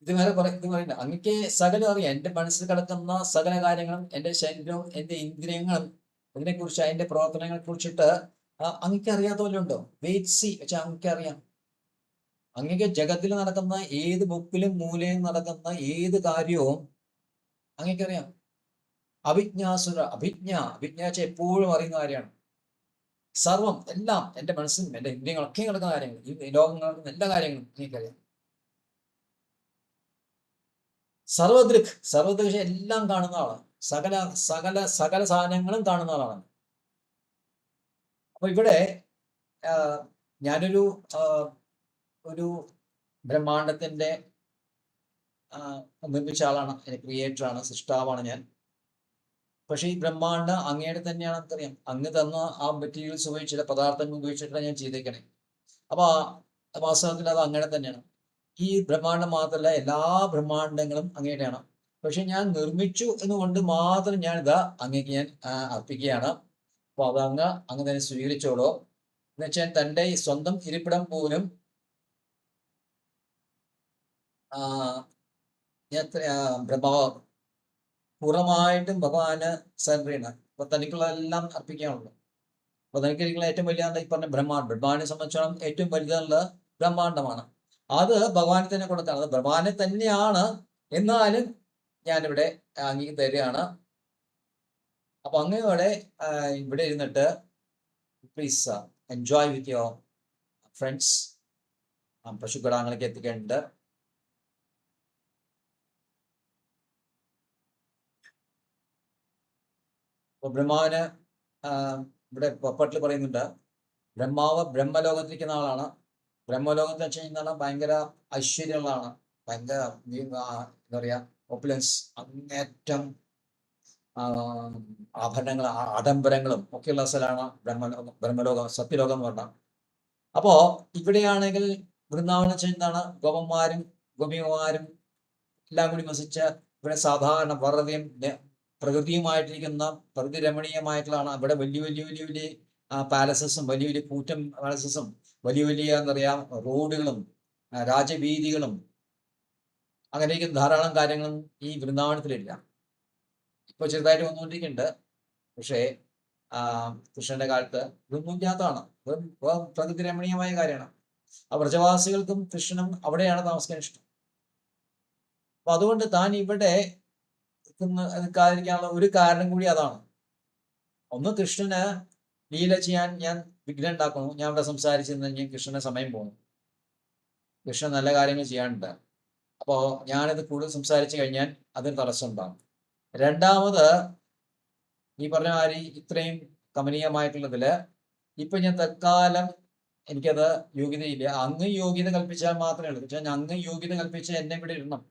Speaker 1: ഇത് പറയുന്നത് അങ്ങക്ക് സകലം അറിയാം, എൻ്റെ മനസ്സിൽ കിടക്കുന്ന സകല കാര്യങ്ങളും, എൻ്റെ ശരീരവും എൻ്റെ ഇന്ദ്രിയങ്ങളും ഇതിനെക്കുറിച്ച് അതിൻ്റെ പ്രവർത്തനങ്ങളെ കുറിച്ചിട്ട് അങ്ങക്ക് അറിയാത്ത പോലെ ഉണ്ടോ? വെയിറ്റ് സി വെച്ചാൽ അങ്ങക്ക് അറിയാം. അങ്ങക്ക് ജഗത്തിൽ നടക്കുന്ന ഏത് മുക്കിലും മൂലയും നടക്കുന്ന ഏത് കാര്യവും അങ്ങക്കറിയാം. അഭിജ്ഞാസുര, അഭിജ്ഞ വെച്ചാൽ എപ്പോഴും അറിയുന്ന കാര്യമാണ്. സർവം എല്ലാം എൻ്റെ മനസ്സിലും എൻ്റെ ഇന്ദ്രിയങ്ങളൊക്കെ കിടക്കുന്ന കാര്യങ്ങൾ, ഈ ലോകം നടക്കുന്ന എല്ലാ കാര്യങ്ങളും എനിക്കറിയാം. സർവദൃക് എല്ലാം കാണുന്ന ആളാണ്. സകല സകല സകല സാധനങ്ങളും കാണുന്ന ആളാണ്. അപ്പൊ ഇവിടെ ഞാനൊരു ഒരു ബ്രഹ്മാണ്ടത്തിന്റെ നിർമ്മിച്ച ആളാണ്, ക്രിയേറ്ററാണ്, സൃഷ്ടാവാണ് ഞാൻ. പക്ഷെ ഈ ബ്രഹ്മാണ്ടം അങ്ങയുടെ തന്നെയാണ്, നമുക്കറിയാം. അങ്ങ് തന്ന ആ മെറ്റീരിയൽസ് ഉപയോഗിച്ചിട്ട്, പദാർത്ഥങ്ങൾ ഉപയോഗിച്ചിട്ടാണ് ഞാൻ ചെയ്തേക്കണേ. അപ്പൊ വാസ്തവത്തിൽ അത് അങ്ങനെ തന്നെയാണ്. ഈ ബ്രഹ്മാണ്ടം മാത്രമല്ല, എല്ലാ ബ്രഹ്മാണ്ടങ്ങളും അങ്ങയുടെയാണ്. പക്ഷെ ഞാൻ നിർമ്മിച്ചു എന്നുകൊണ്ട് മാത്രം ഞാൻ അങ്ങേക്ക് ഞാൻ അർപ്പിക്കുകയാണ്. അപ്പൊ അത് അങ്ങ് തന്നെ സ്വീകരിച്ചോളൂ. എന്നുവെച്ചാൽ തൻ്റെ ഈ സ്വന്തം ഇരിപ്പിടം പോലും ബ്രഹ്മാവ് പൂർണ്ണമായിട്ടും ഭഗവാന് സറണ്ടർ. അപ്പൊ തനിക്കുള്ളതെല്ലാം അർപ്പിക്കാനുള്ളൂ. അപ്പൊ തനിക്കുള്ള ഏറ്റവും വലിയ ഈ പറഞ്ഞ ബ്രഹ്മാവിനെ സംബന്ധിച്ചോളം ഏറ്റവും വലുതുള്ള ബ്രഹ്മാണ്ടമാണ്. അത് ഭഗവാനെ തന്നെ കൊടുത്താണ്, അത് ഭഗവാനെ തന്നെയാണ്. എന്നാലും ഞാനിവിടെ അങ്ങേക്ക് തരികയാണ്. അപ്പൊ അങ്ങയോടെ ഇവിടെ ഇരുന്നിട്ട് please enjoy with your friends. പശുക്കിടാങ്ങളൊക്കെ എത്തിക്കേണ്ടത്. അപ്പൊ ബ്രഹ്മാവിന് ഇവിടെ പൊപ്പട്ടിൽ പറയുന്നുണ്ട്, ബ്രഹ്മാവ് ബ്രഹ്മലോകത്തിരിക്കുന്ന ആളാണ്. ബ്രഹ്മലോകത്ത് വെച്ച് കഴിഞ്ഞാൽ ഭയങ്കര ഐശ്വര്യമുള്ളതാണ്, ഭയങ്കര എന്താ പറയാ ഓപ്പുലൻസ്, അങ്ങേറ്റം ആഭരണങ്ങൾ ആഡംബരങ്ങളും ഒക്കെയുള്ള സ്ഥലമാണ് ബ്രഹ്മലോകം, സത്യലോകം എന്ന് പറഞ്ഞാൽ. അപ്പോ ഇവിടെയാണെങ്കിൽ വൃന്ദാവനം വെച്ച് എന്താണ്, ഗോപന്മാരും ഗോപികമാരും എല്ലാം കൂടി വസിച്ച് ഇവിടെ സാധാരണ വളരെ പ്രകൃതിയുമായിട്ടിരിക്കുന്ന പ്രകൃതി രമണീയമായിട്ടുള്ളതാണ്. ഇവിടെ വലിയ വലിയ വലിയ വലിയ പാലസസും വലിയ വലിയ കൂറ്റൻ പാലസസും വലിയ വലിയ എന്താ പറയാ റോഡുകളും രാജവീതികളും അങ്ങനെയൊക്കെ ധാരാളം കാര്യങ്ങളും ഈ വൃന്ദാവനത്തിലില്ല. ഇപ്പൊ ചെറുതായിട്ട് വന്നുകൊണ്ടിരിക്കുന്നുണ്ട്. പക്ഷേ കൃഷ്ണന്റെ കാലത്ത് ഇതൊന്നും ഇല്ലാത്തതാണ്, പ്രകൃതി രമണീയമായ കാര്യമാണ്. ആ വ്രജവാസികൾക്കും കൃഷ്ണനും അവിടെയാണ് താമസിക്കാൻ ഇഷ്ടം. അപ്പൊ അതുകൊണ്ട് താൻ ഇവിടെ നിൽക്കാതിരിക്കാനുള്ള ഒരു കാരണം കൂടി അതാണ്. ഒന്ന്, കൃഷ്ണന് ലീല ചെയ്യാൻ ഞാൻ വിഘ്നം ഉണ്ടാക്കുന്നു. ഞാൻ ഇവിടെ സംസാരിച്ചിരുന്നു കഴിഞ്ഞാൽ കൃഷ്ണന് സമയം പോകുന്നു, കൃഷ്ണൻ നല്ല കാര്യങ്ങൾ ചെയ്യാനുണ്ട്. അപ്പോൾ ഞാനിത് കൂടുതൽ സംസാരിച്ചു കഴിഞ്ഞാൽ അതിന് തടസ്സം ഉണ്ടാകും. രണ്ടാമത്, ഈ പറഞ്ഞ മാതിരി ഇത്രയും കമനീയമായിട്ടുള്ളതില് ഇപ്പൊ ഞാൻ തൽക്കാലം എനിക്കത് യോഗ്യതയില്ല. അങ്ങ് യോഗ്യത കൽപ്പിച്ചാൽ മാത്രമേ ഉള്ളൂ. പക്ഷെ അങ്ങ് യോഗ്യത കൽപ്പിച്ച എന്നെ ഇവിടെ ഇടണം.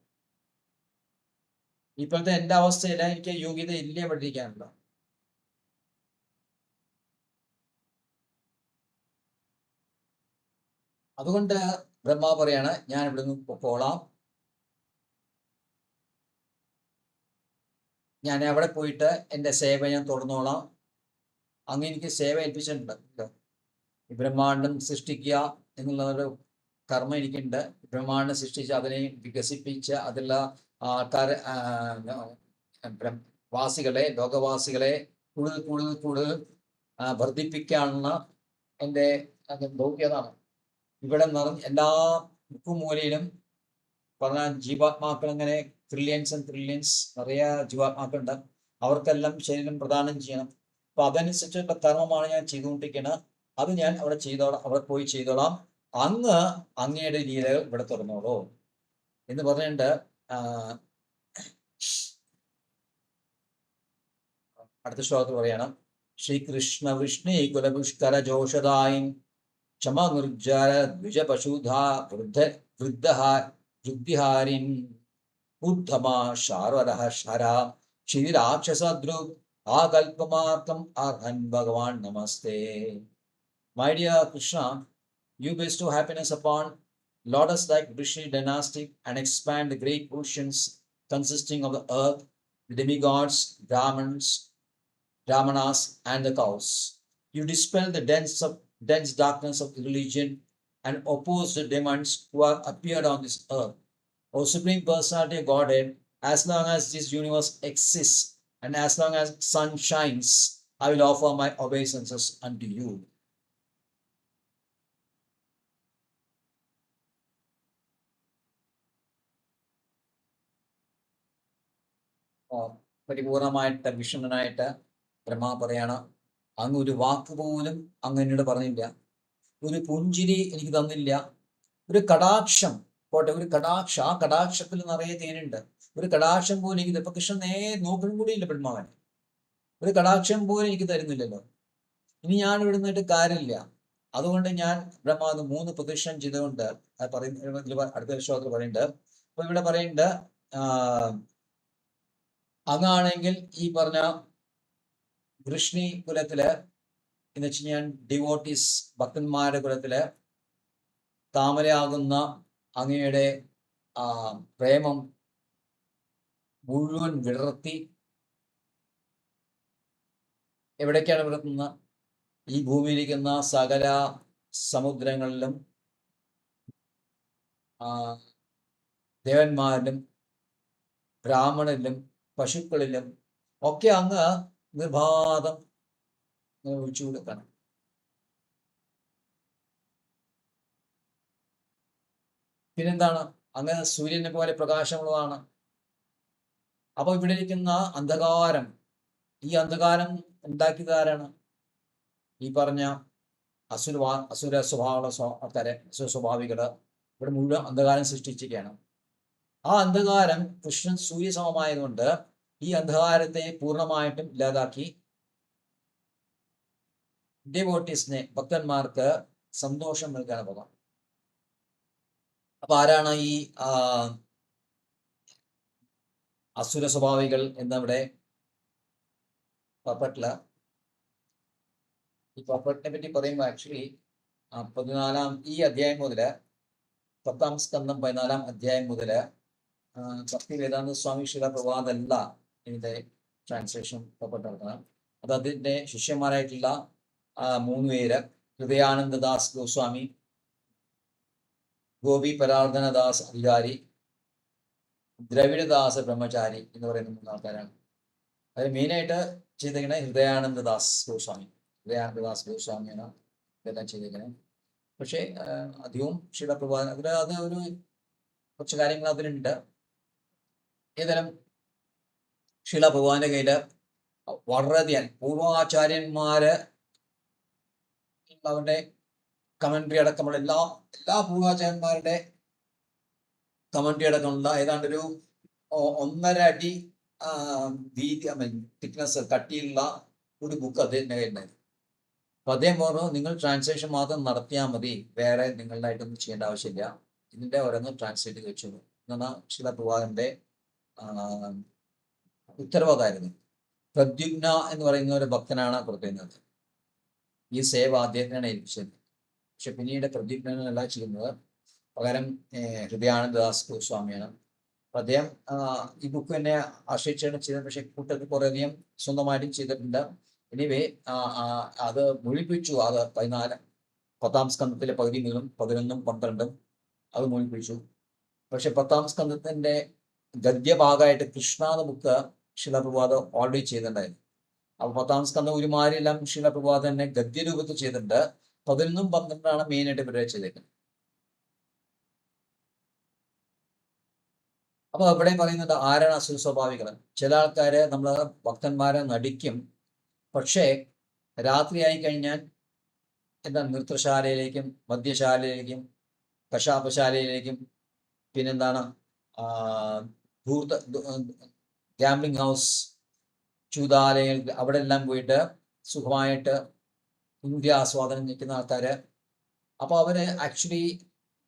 Speaker 1: ഇപ്പോഴത്തെ എന്റെ അവസ്ഥയില് എനിക്ക് യോഗ്യത ഇല്ല ഇവിടെ ഇരിക്കാനുള്ള. അതുകൊണ്ട് ബ്രഹ്മ പറയാണ്, ഞാൻ ഇവിടെ നിന്ന് പൊക്കോളാം, ഞാൻ അവിടെ പോയിട്ട് എൻ്റെ സേവ ഞാൻ തുടർന്നോളാം. അങ്ങ് എനിക്ക് സേവ ഏൽപ്പിച്ചിട്ടുണ്ട്. ഈ ബ്രഹ്മാണ്ടം സൃഷ്ടിക്കുക എന്നുള്ളൊരു കർമ്മം എനിക്കുണ്ട്. ബ്രഹ്മാണ്ടം സൃഷ്ടിച്ച് അതിനെ വികസിപ്പിച്ച് അതിലുള്ള ആൾക്കാർ വാസികളെ, ലോകവാസികളെ കൂടുതൽ കൂടുതൽ കൂടുതൽ വർദ്ധിപ്പിക്കാനുള്ള എൻ്റെ ദൗത്യതാണ്. ഇവിടെ നിറഞ്ഞ എല്ലാ മുക്കുമൂലയിലും പറഞ്ഞാൽ ജീവാത്മാക്കൾ ഇങ്ങനെ ട്രില്യൻസ് ആൻഡ് ട്രില്യൻസ് നിറയെ ജീവാത്മാക്കളുണ്ട്. അവർക്കെല്ലാം ശരീരം പ്രദാനം ചെയ്യണം. അപ്പൊ അതനുസരിച്ചുള്ള കർമ്മമാണ് ഞാൻ ചെയ്തുകൊണ്ടിരിക്കുന്നത്. അത് ഞാൻ അവിടെ ചെയ്തോളാം, അവിടെ പോയി ചെയ്തോളാം. അങ്ങ് അങ്ങയുടെ ലീലകൾ ഇവിടെ തുറന്നോളൂ എന്ന് പറഞ്ഞിട്ടുണ്ട്. അടുത്ത ശ്ലോകത്തിൽ പറയണം, ശ്രീകൃഷ്ണ വൃഷ്ണി കുലപുഷ്കര ജോഷദായിൻ ക്ഷമ നിർജര ദ്വിജ പശുധാ വൃദ്ധിഹാരിൻ ഉദ്ധമ ശാർവരഹ ശര ക്ഷീരാക്ഷസദ്രു ആകൽപമാർക്കം അർഹൻ ഭഗവാൻ നമസ്തേ. My dear Krishna, you bestow happiness upon Lotus like Rishi dynastic and expand the great oceans consisting of the earth, the demigods, Brahmanas, and the cows. You dispel the dense darkness of religion and oppose the demons who have appeared on this earth. O Supreme Personality of Godhead, as long as this universe exists and as long as sun shines, I will offer my obeisances unto you. പരിപൂർണമായിട്ട് വിഷ്ണുനായിട്ട് ബ്രഹ്മ പറയാണ്, അങ്ങ് ഒരു വാക്ക് പോലും അങ്ങ് എന്നോട് പറഞ്ഞില്ല, ഒരു പുഞ്ചിരി എനിക്ക് തന്നില്ല, ഒരു കടാക്ഷം പോട്ടെ, ഒരു കടാക്ഷം, ആ കടാക്ഷത്തിൽ നിറയെ തേനുണ്ട്, ഒരു കടാക്ഷം പോലും എനിക്ക് ഇപ്പൊ കൃഷ്ണൻ നോക്കണം കൂടിയില്ല ബ്രഹ്മാവൻ, ഒരു കടാക്ഷം പോലും എനിക്ക് തരുന്നില്ലല്ലോ. ഇനി ഞാൻ ഇവിടെ നിന്നിട്ട് കാര്യമില്ല. അതുകൊണ്ട് ഞാൻ ബ്രഹ്മാവ് 3 പ്രദക്ഷിണം ചെയ്തുകൊണ്ട് അടുത്ത ശ്ലോകത്തിൽ പറയുന്നുണ്ട്. അപ്പൊ ഇവിടെ പറയുന്നുണ്ട്, അങ്ങാണെങ്കിൽ ഈ പറഞ്ഞ വൃഷ്ണി കുലത്തില് എന്ന് വെച്ച് ഞാൻ ഡിവോട്ടീസ് ഭക്തന്മാരുടെ കുലത്തില് താമരയാകുന്ന അങ്ങയുടെ പ്രേമം മുഴുവൻ വിടർത്തി എവിടേക്കാണ് വിടർത്തുന്നത്? ഈ ഭൂമിയിലിരിക്കുന്ന സകല സമുദ്രങ്ങളിലും ദേവന്മാരിലും ബ്രാഹ്മണരിലും പശുക്കളിലും ഒക്കെ അങ്ങ് നിർബാധം ഒഴിച്ചു കൊടുക്കണം. പിന്നെന്താണ്? അങ്ങ് സൂര്യനെ പോലെ പ്രകാശമുള്ളതാണ്. അപ്പൊ ഇവിടെ ഇരിക്കുന്ന അന്ധകാരം, ഈ അന്ധകാരം ഉണ്ടാക്കിയതാരാണ്? ഈ പറഞ്ഞ അസുര സ്വഭാവികള് ഇവിടെ മുഴുവൻ അന്ധകാരം സൃഷ്ടിച്ചിരിക്കുകയാണ്. ആ അന്ധകാരം കൃഷ്ണൻ സൂര്യസമമായതുകൊണ്ട് ഈ അന്ധകാരത്തെ പൂർണ്ണമായിട്ടും ഇല്ലാതാക്കി ഡിവോട്ടീസിനെ, ഭക്തന്മാർക്ക് സന്തോഷം നൽകാൻ പോകാം. അപ്പൊ ആരാണ് ഈ അസുര സ്വഭാവികൾ എന്നവിടെ പപ്പട്ടില്ല. ഈ പപ്പട്ടിനെ പറ്റി പറയുമ്പോൾ ആക്ച്വലി 14 ഈ അധ്യായം മുതല് 10-ാം സ്കന്ധം 14-ാം അധ്യായം മുതല് ഭക്തി വേദാന്ത സ്വാമി ശില പ്രഭാതല്ല ഇതിന്റെ ട്രാൻസ്ലേഷൻ പപ്പട്ട് നടത്തണം. അത് അതിന്റെ ശിഷ്യന്മാരായിട്ടുള്ള 3 പേര്, ഹൃദയാനന്ദദാസ് ഗോസ്വാമി, ഗോപി പരാർദ്ധനദാസ് അധികാരി, ദ്രവിഡദാസ് ബ്രഹ്മചാരി എന്ന് പറയുന്ന 3 ആൾക്കാരാണ്. അത് മെയിനായിട്ട് ചെയ്തിരിക്കണേ ഹൃദയാനന്ദദാസ് ഗോസ്വാമിയാണ് ഇതെല്ലാം ചെയ്തിരിക്കണേ. പക്ഷേ അധികവും ശിലപ്രഭാതം അത് ഒരു കുറച്ച് കാര്യങ്ങൾ അതിലുണ്ട്. ഏതായാലും ശില ഭഗവാന്റെ കയ്യില് വളരെയധികം പൂർവാചാര്യന്മാര് അവരുടെ കമന്ററി അടക്കമുള്ള എല്ലാ പൂർവാചാര്യന്മാരുടെ കമന്ററി അടക്കമുള്ള ഏതാണ്ട് ഒരു 1.5 അടി വീതി തിക്നെസ് കട്ടിയുള്ള ഒരു ബുക്ക് അദ്ദേഹത്തിൻ്റെ കയ്യിലുണ്ടായിരുന്നു. അപ്പം അദ്ദേഹം പറഞ്ഞു, നിങ്ങൾ ട്രാൻസ്ലേഷൻ മാത്രം നടത്തിയാൽ മതി, വേറെ നിങ്ങളുടെയായിട്ടൊന്നും ചെയ്യേണ്ട ആവശ്യമില്ല, ഇതിൻ്റെ ഓരോന്ന് ട്രാൻസ്ലേറ്റ് ചെയ്ത് വെച്ചോളൂ എന്നാണ് ശില പ്രഭാകരൻ്റെ ഉത്തരവാദമായിരുന്നു. പ്രദ്യുമ്ന എന്ന് പറയുന്ന ഒരു ഭക്തനാണ് കൊടുത്തിരുന്നത്. ഈ സേവ അദ്ദേഹത്തിനാണ് ഏൽപ്പിച്ചത്. പക്ഷെ പിന്നീട് പ്രദ്യുമ്നല്ല ചെയ്യുന്നത്, പകരം ഹൃദയാനന്ദദാസ് ഗോസ്വാമിയാണ്. അപ്പം അദ്ദേഹം ഈ ബുക്ക് തന്നെ ആശ്രയിച്ചാണ് ചെയ്തത്. പക്ഷെ കൂട്ടത്തിൽ കുറേയധികം സ്വന്തമായിട്ടും ചെയ്തിട്ടുണ്ട്. എനിവേ അത് മുഴിപ്പിച്ചു. അത് 10-ാം സ്കന്ധത്തിലെ പകുതി മുതലും 11-ഉം 12-ഉം അത് മുഴിപ്പിച്ചു. പക്ഷെ 10-ാം സ്കന്ധത്തിൻ്റെ ഗദ്യഭാഗമായിട്ട് കൃഷ്ണ എന്ന ബുക്ക് ശിലപ്രഭാത ഓൾറെഡി ചെയ്തിട്ടുണ്ടായിരുന്നു. അപ്പോൾ 10-ാം സ്കന്ധം ഒരുമാതിരിയെല്ലാം ശിലപ്രഭാത തന്നെ ഗദ്യരൂപത്തിൽ ചെയ്തിട്ടുണ്ട്. 11-ഉം 12-ആണ് മെയിനായിട്ട് ഇവരെ ചെയ്തേക്കുന്നത്. അപ്പോൾ ഇവിടെ പറയുന്നത് ആരാണ് അസുര സ്വാഭാവികൾ? ചില ആൾക്കാർ നമ്മൾ ഭക്തന്മാരെ നടിക്കും, പക്ഷേ രാത്രിയായി കഴിഞ്ഞാൽ എന്താ നൃത്തശാലയിലേക്കും മദ്യശാലയിലേക്കും കശാപ്പശാലയിലേക്കും പിന്നെന്താണ് ഗാംബ്ലിംഗ് ഹൗസ്, ചൂതാലയങ്ങൾ, അവിടെ എല്ലാം പോയിട്ട് സുഖമായിട്ട് ഇന്ത്യ ആസ്വാദനം നിൽക്കുന്ന ആൾക്കാർ. അപ്പോൾ അവർ ആക്ച്വലി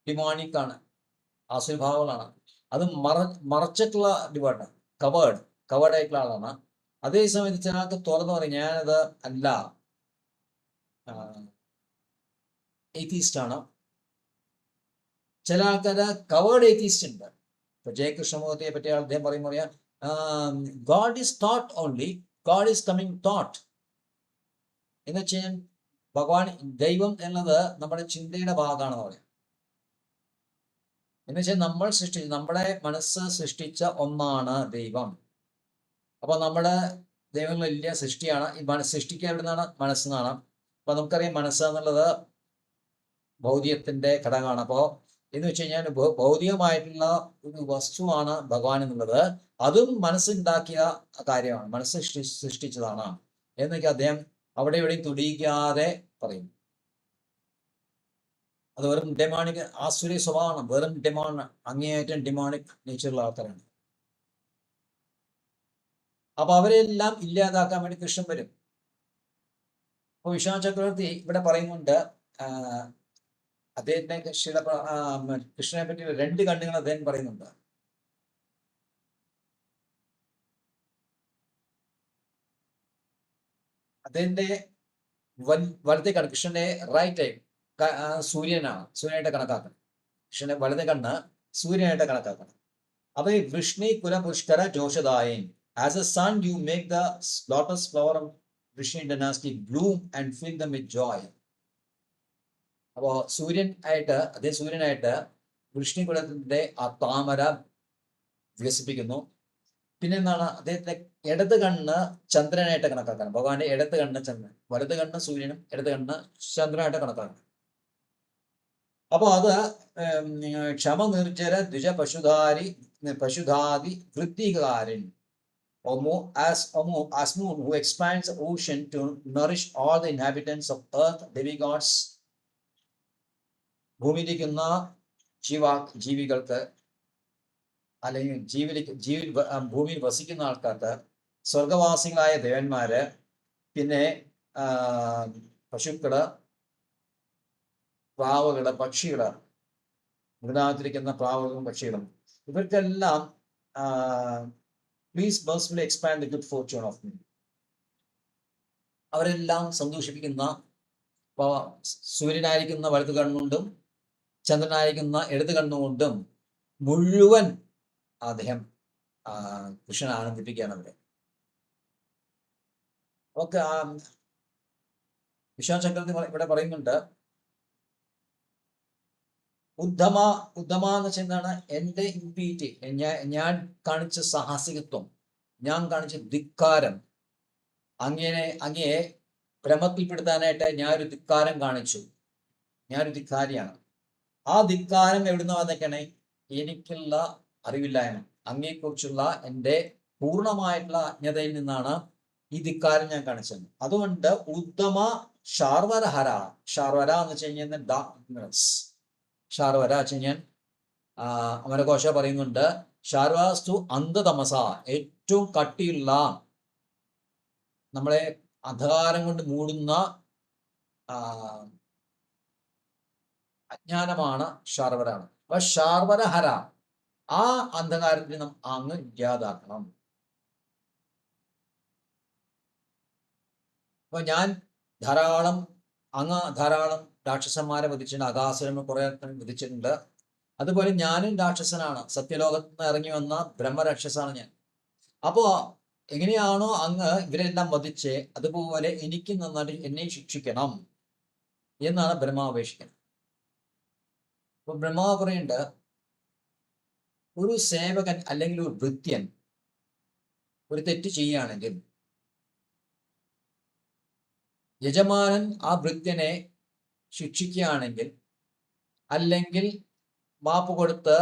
Speaker 1: ഡിമാണിക്കാണ്, ആസുരഭാവങ്ങളാണ്. അത് മറച്ചിട്ടുള്ള ഡിവാർഡാണ്, കവേർഡായിട്ടുള്ള ആളാണ്. അതേസമയത്ത് ചില ആൾക്ക് തുറന്നു പറയും, ഞാനത് അല്ല, എയ്ത്തീസ്റ്റ് ആണ്. ചില ആൾക്കാർ കവേർഡ് എയ്ത്തീസ്റ്റ് ഉണ്ട്. ഇപ്പൊ ജയകൃഷ്ണമൂർത്തിയെ പറ്റിയ അദ്ദേഹം പറയുമ്പോൾ പറയാം, God is thought only, God is coming thought എന്ന് വെച്ചാൽ ഭഗവാൻ ദൈവം എന്നത് നമ്മുടെ ചിന്തയുടെ ഭാഗമാണെന്ന് പറയാം. എന്ന് വെച്ചാൽ നമ്മുടെ മനസ്സ് സൃഷ്ടിച്ച ഒന്നാണ് ദൈവം. അപ്പൊ നമ്മുടെ ദൈവങ്ങളില്ല, സൃഷ്ടിയാണ്. ഈ സൃഷ്ടിക്കാൻ എവിടുന്നാണ്? മനസ്സെന്നാണ്. അപ്പൊ നമുക്കറിയാം മനസ്സ് എന്നുള്ളത് ഭൗതികത്തിന്റെ ഘടകമാണ്. അപ്പോൾ എന്ന് വെച്ച് കഴിഞ്ഞാൽ ഭൗതികമായിട്ടുള്ള ഒരു വസ്തുവാണ് ഭഗവാൻ എന്നുള്ളത്. അതും മനസ്സുണ്ടാക്കിയ കാര്യമാണ്, മനസ്സ് സൃഷ്ടിച്ചതാണ് എന്നൊക്കെ അദ്ദേഹം അവിടെ എവിടെയും തുടിയിക്കാതെ പറയും. അത് വെറും ഡെമാണിക് ആസുര സ്വഭാവമാണ്, വെറും അങ്ങേയറ്റം ഡിമാണിക് നേച്ചറുള്ള ആൾക്കാരാണ്. അപ്പൊ അവരെല്ലാം ഇല്ലാതാക്കാൻ വേണ്ടി കൃഷ്ണൻ വരും. അപ്പൊ വിശ്വനാഥ ചക്രവർത്തി ഇവിടെ പറയുന്നുണ്ട്, അദ്ദേഹത്തിനെ കൃഷ്ണനെ പറ്റി 2 കണ്ണുകൾ അദ്ദേഹം പറയുന്നുണ്ട്. അദ്ദേഹത്തിന്റെ വലത്തെ കണ്ണ്, കൃഷ്ണന്റെ റൈറ്റ് ഐ സൂര്യനാണ്, സൂര്യനായിട്ട് കണക്കാക്കണം. കൃഷ്ണന്റെ വലത്തെ കണ്ണ് സൂര്യനായിട്ട് കണക്കാക്കണം. അപ്പൊ ഈ വൃഷ്ണി കുലപുഷ്കര ജോഷദായൻ, as a son you make the lotus flower of Vrishni dynasty bloom and fill them with joy. അപ്പോൾ സൂര്യനായിട്ട് വൃഷ്ണികുലത്തിന്റെ ആ താമര വികസിപ്പിക്കുന്നു. പിന്നെ എന്താണ്, അദ്ദേഹത്തിന്റെ ഇടത് കണ്ണ് ചന്ദ്രനായിട്ട് കണക്കാക്കണം. ഭഗവാന്റെ ഇടത് കണ്ണ് ചന്ദ്രൻ, വലത് കണ്ണ് സൂര്യനും ഇടത് കണ്ണ് ചന്ദ്രനായിട്ട് കണക്കാക്കണം. അപ്പോൾ അത് ക്ഷമ നിർജ്ജര ദ്വിജ പശുധാതി വൃത്തികാരൻ as moon who expands the ocean to nourish all the inhabitants of earth, demigods. ഭൂമിയിലിരിക്കുന്ന ജീവികൾക്ക് അല്ലെങ്കിൽ ഭൂമിയിൽ വസിക്കുന്ന ആൾക്കാർക്ക്, സ്വർഗവാസികളായ ദേവന്മാര്, പിന്നെ പശുക്കള്, പ്രാവുകള്, പക്ഷികള്, മൃഗാതിരിക്കുന്ന പ്രാവുകളും പക്ഷികളും, ഇവർക്കെല്ലാം please mercifully expand the good fortune of me. അവരെല്ലാം സന്തോഷിപ്പിക്കുന്ന, സൂര്യനായിരിക്കുന്ന വലത് കണ്ണുകൊണ്ടും ചന്ദ്രനായിരിക്കുന്ന ഇടത് കണ്ണുകൊണ്ടും മുഴുവൻ അദ്ദേഹം കൃഷ്ണനെ ആനന്ദിപ്പിക്കുകയാണ് അവിടെ. ഒക്കെ വിശ്വനാഥ ചക്രവർത്തി ഇവിടെ പറയുന്നുണ്ട്, ഉദ്ധമ എന്ന് വെച്ചാൽ എന്താണ്? എൻ്റെ ഇംപീറ്റി, ഞാൻ കാണിച്ച സാഹസികത്വം, ഞാൻ കാണിച്ച ധിക്കാരം, അങ്ങയെ ഭ്രമത്തിൽപ്പെടുത്താനായിട്ട് ഞാനൊരു ധിക്കാരം കാണിച്ചു, ഞാനൊരു ധിക്കാരിയാണ്. ആ ധിക്കാരം എവിടുന്ന് വന്നേക്കണേ? എനിക്കുള്ള അറിവില്ലായ്മ, അങ്ങയെക്കുറിച്ചുള്ള എൻ്റെ പൂർണ്ണമായിട്ടുള്ള അജ്ഞതയിൽ നിന്നാണ് ഈ ധിക്കാരം ഞാൻ കാണിച്ചത്. അതുകൊണ്ട് ഉദ്ധമ ഷാർവരഹര, ഷാർവര എന്ന് വെച്ച് കഴിഞ്ഞാൽ ഡാർക്ക്നെസ്, ഷാർവര വെച്ച് കഴിഞ്ഞാൽ അമരഘോഷ പറയുന്നുണ്ട്, ഷാർവാസ്തു അന്ധതമസ, ഏറ്റവും കട്ടിയുള്ള നമ്മളെ അന്ധകാരം കൊണ്ട് മൂടുന്ന അജ്ഞാനമാണ് ശാർവരാണ്. അപ്പൊ ശാർവരഹര, ആ അന്ധകാരത്തിന് അങ്ങ് ഇല്ലാതാക്കണം. അപ്പൊ ഞാൻ ധാരാളം രാക്ഷസന്മാരെ വധിച്ചിട്ടുണ്ട്, അകാസുരനെ കുറെ വധിച്ചിട്ടുണ്ട്. അതുപോലെ ഞാനും രാക്ഷസനാണ്, സത്യലോകത്ത് നിന്ന് ഇറങ്ങി വന്ന ബ്രഹ്മരാക്ഷസാണ് ഞാൻ. അപ്പോ എങ്ങനെയാണോ അങ്ങ് ഇവരെല്ലാം വധിച്ച്, അതുപോലെ എനിക്ക് നന്നായിട്ട് എന്നെ ശിക്ഷിക്കണം എന്നാണ് ബ്രഹ്മാവ് അപേക്ഷിക്കുന്നത്. അപ്പൊ ബ്രഹ്മാവ് പറയുന്നുണ്ട്, ഒരു സേവകൻ അല്ലെങ്കിൽ ഒരു ഭൃത്യൻ ഒരു തെറ്റ് ചെയ്യുകയാണെങ്കിൽ യജമാനൻ ആ ഭൃത്യനെ ശിക്ഷിക്കുകയാണെങ്കിൽ, അല്ലെങ്കിൽ മാപ്പ് കൊടുത്ത്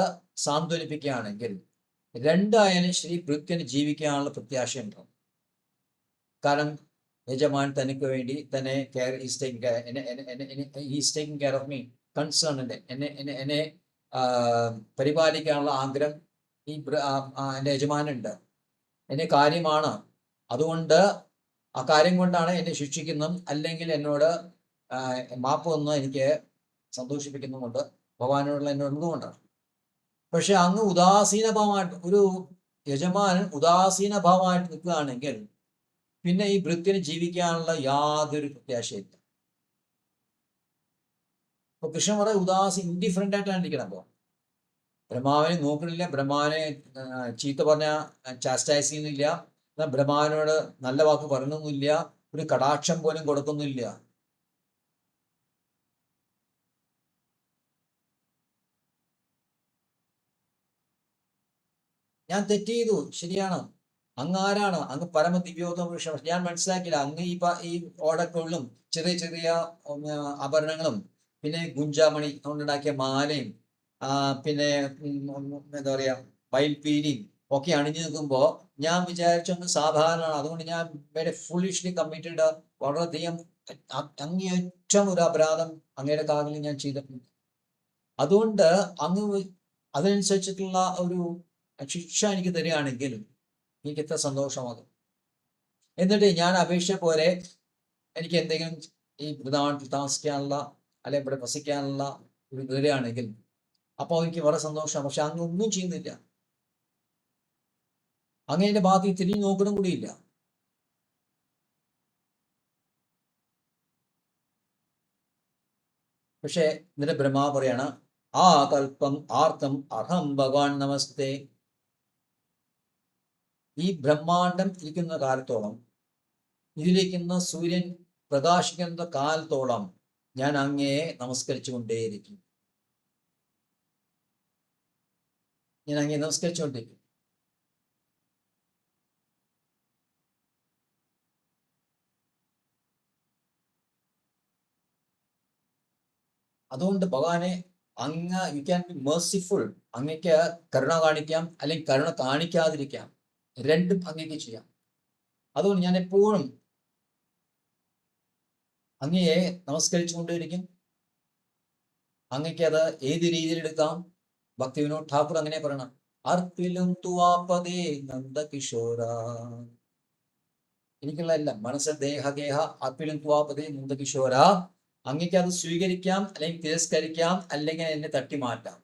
Speaker 1: സാന്ത്വനിപ്പിക്കുകയാണെങ്കിൽ, രണ്ടായാലും ശരി ഭൃത്യന് ജീവിക്കാനുള്ള പ്രത്യാശയുണ്ടാവും. കാരണം യജമാൻ തനിക്ക് വേണ്ടി തന്നെ taking care of me, concern എന്നെ പരിപാലിക്കാനുള്ള ആഗ്രഹം എൻ്റെ യജമാനുണ്ട്, എന്നെ കാര്യമാണ്. അതുകൊണ്ട് ആ കാര്യം കൊണ്ടാണ് എന്നെ ശിക്ഷിക്കുന്നതും അല്ലെങ്കിൽ എന്നോട് മാപ്പ് വന്ന് എനിക്ക് സന്തോഷിപ്പിക്കുന്നതുകൊണ്ട്, ഭഗവാനോടുള്ള എന്നോടുള്ളതുകൊണ്ടാണ്. പക്ഷെ അങ്ങ് ഉദാസീനഭാവമായിട്ട്, ഒരു യജമാനൻ ഉദാസീനഭാവമായിട്ട് നിൽക്കുകയാണെങ്കിൽ പിന്നെ ഈ ഭൃത്യന് ജീവിക്കാനുള്ള യാതൊരു പ്രത്യാശയില്ല. അപ്പൊ കൃഷ്ണൻ പറയാൻ ഇൻഡിഫറൻ്റ് ആയിട്ടാണ് ഇരിക്കണം. അപ്പോൾ ബ്രഹ്മാവിനെ നോക്കണില്ല, ബ്രഹ്മാവിനെ ചീത്ത പറഞ്ഞ ചാസ്റ്റൈസ് ചെയ്യുന്നില്ല, ബ്രഹ്മാവിനോട് നല്ല വാക്ക് പറയണമെന്നില്ല, ഒരു കടാക്ഷം പോലും കൊടുക്കുന്നില്ല. ഞാൻ തെറ്റ് ചെയ്തു, ശരിയാണ്, അങ്ങ് ആരാണ്, അങ്ങ് പരമ ദിവ്യോത്തമ പുരുഷൻ. ഞാൻ മനസ്സിലാക്കില്ല, അങ്ങ് ഈ ഓടക്കുള്ളും ചെറിയ ചെറിയ ആഭരണങ്ങളും പിന്നെ ഗുഞ്ചാമണി കൊണ്ടുണ്ടാക്കിയ മാലയും പിന്നെ എന്താ പറയാ വയൽപ്പീലിയും ഒക്കെ അണിഞ്ഞു നിൽക്കുമ്പോ ഞാൻ വിചാരിച്ചൊന്ന് സാധാരണമാണ്. അതുകൊണ്ട് ഞാൻ വേറെ ഫുള്ളിഷ്ലി കമ്മിറ്റഡ്, വളരെയധികം അങ്ങേയറ്റം ഒരു അപരാധം അങ്ങയുടെ കാലിൽ ഞാൻ ചെയ്തിട്ടുണ്ട്. അതുകൊണ്ട് അങ്ങ് അതിനനുസരിച്ചിട്ടുള്ള ഒരു ശിക്ഷ എനിക്ക് തരികയാണെങ്കിൽ എനിക്ക് എത്ര സന്തോഷമാകും. എന്നിട്ട് ഞാൻ അപേക്ഷ പോലെ എനിക്ക് എന്തെങ്കിലും ഈ വൃന്ദാവനത്തിൽ താമസിക്കാനുള്ള അല്ലെ ഇവിടെ വസിക്കാനുള്ള ഒരു തരികയാണെങ്കിൽ അപ്പോൾ എനിക്ക് വളരെ സന്തോഷമാണ്. പക്ഷെ അങ്ങ് ഒന്നും ചെയ്യുന്നില്ല, അങ്ങയുടെ ഭാഗത്ത് തിരിഞ്ഞു നോക്കണം കൂടിയില്ല. പക്ഷെ എന്നിട്ട് ബ്രഹ്മാവ് പറയാണ്, ആ കൽപ്പം ആർത്തം അർഹം ഭഗവാൻ നമസ്തേ. ഈ ബ്രഹ്മാണ്ടം ഇരിക്കുന്ന കാലത്തോളം, ഇതിലിരിക്കുന്ന സൂര്യൻ പ്രകാശിക്കുന്ന കാലത്തോളം ഞാൻ അങ്ങയെ നമസ്കരിച്ചു കൊണ്ടേയിരിക്കും. ഞാൻ അങ്ങയെ നമസ്കരിച്ചുകൊണ്ടിരിക്കും. അതുകൊണ്ട് ഭഗവാനെ അങ്ങ് യു ക്യാൻ ബി മേഴ്സിഫുൾ, അങ്ങക്ക് കരുണ കാണിക്കാം അല്ലെങ്കിൽ കരുണ കാണിക്കാതിരിക്കാം, രണ്ടും അങ്ങേക്ക് ചെയ്യാം. അതുകൊണ്ട് ഞാൻ എപ്പോഴും അങ്ങയെ നമസ്കരിച്ചുകൊണ്ടിരിക്കും. അങ്ങക്ക് അത് ഏത് രീതിയിൽ എടുക്കാം. ഭക്തി വിനോദ് ഠാക്കൂർ അങ്ങനെ പറയണം, അർപ്പിലും തുവാപതേ നന്ദകിഷോര. എനിക്കുള്ള എല്ലാം മനസ്സ് ദേഹഗേഹ അർപ്പിലും തുവാപതേ നന്ദകിഷോര. അങ്ങക്ക് അത് സ്വീകരിക്കാം അല്ലെങ്കിൽ തിരസ്കരിക്കാം അല്ലെങ്കിൽ എന്നെ തട്ടി മാറ്റാം.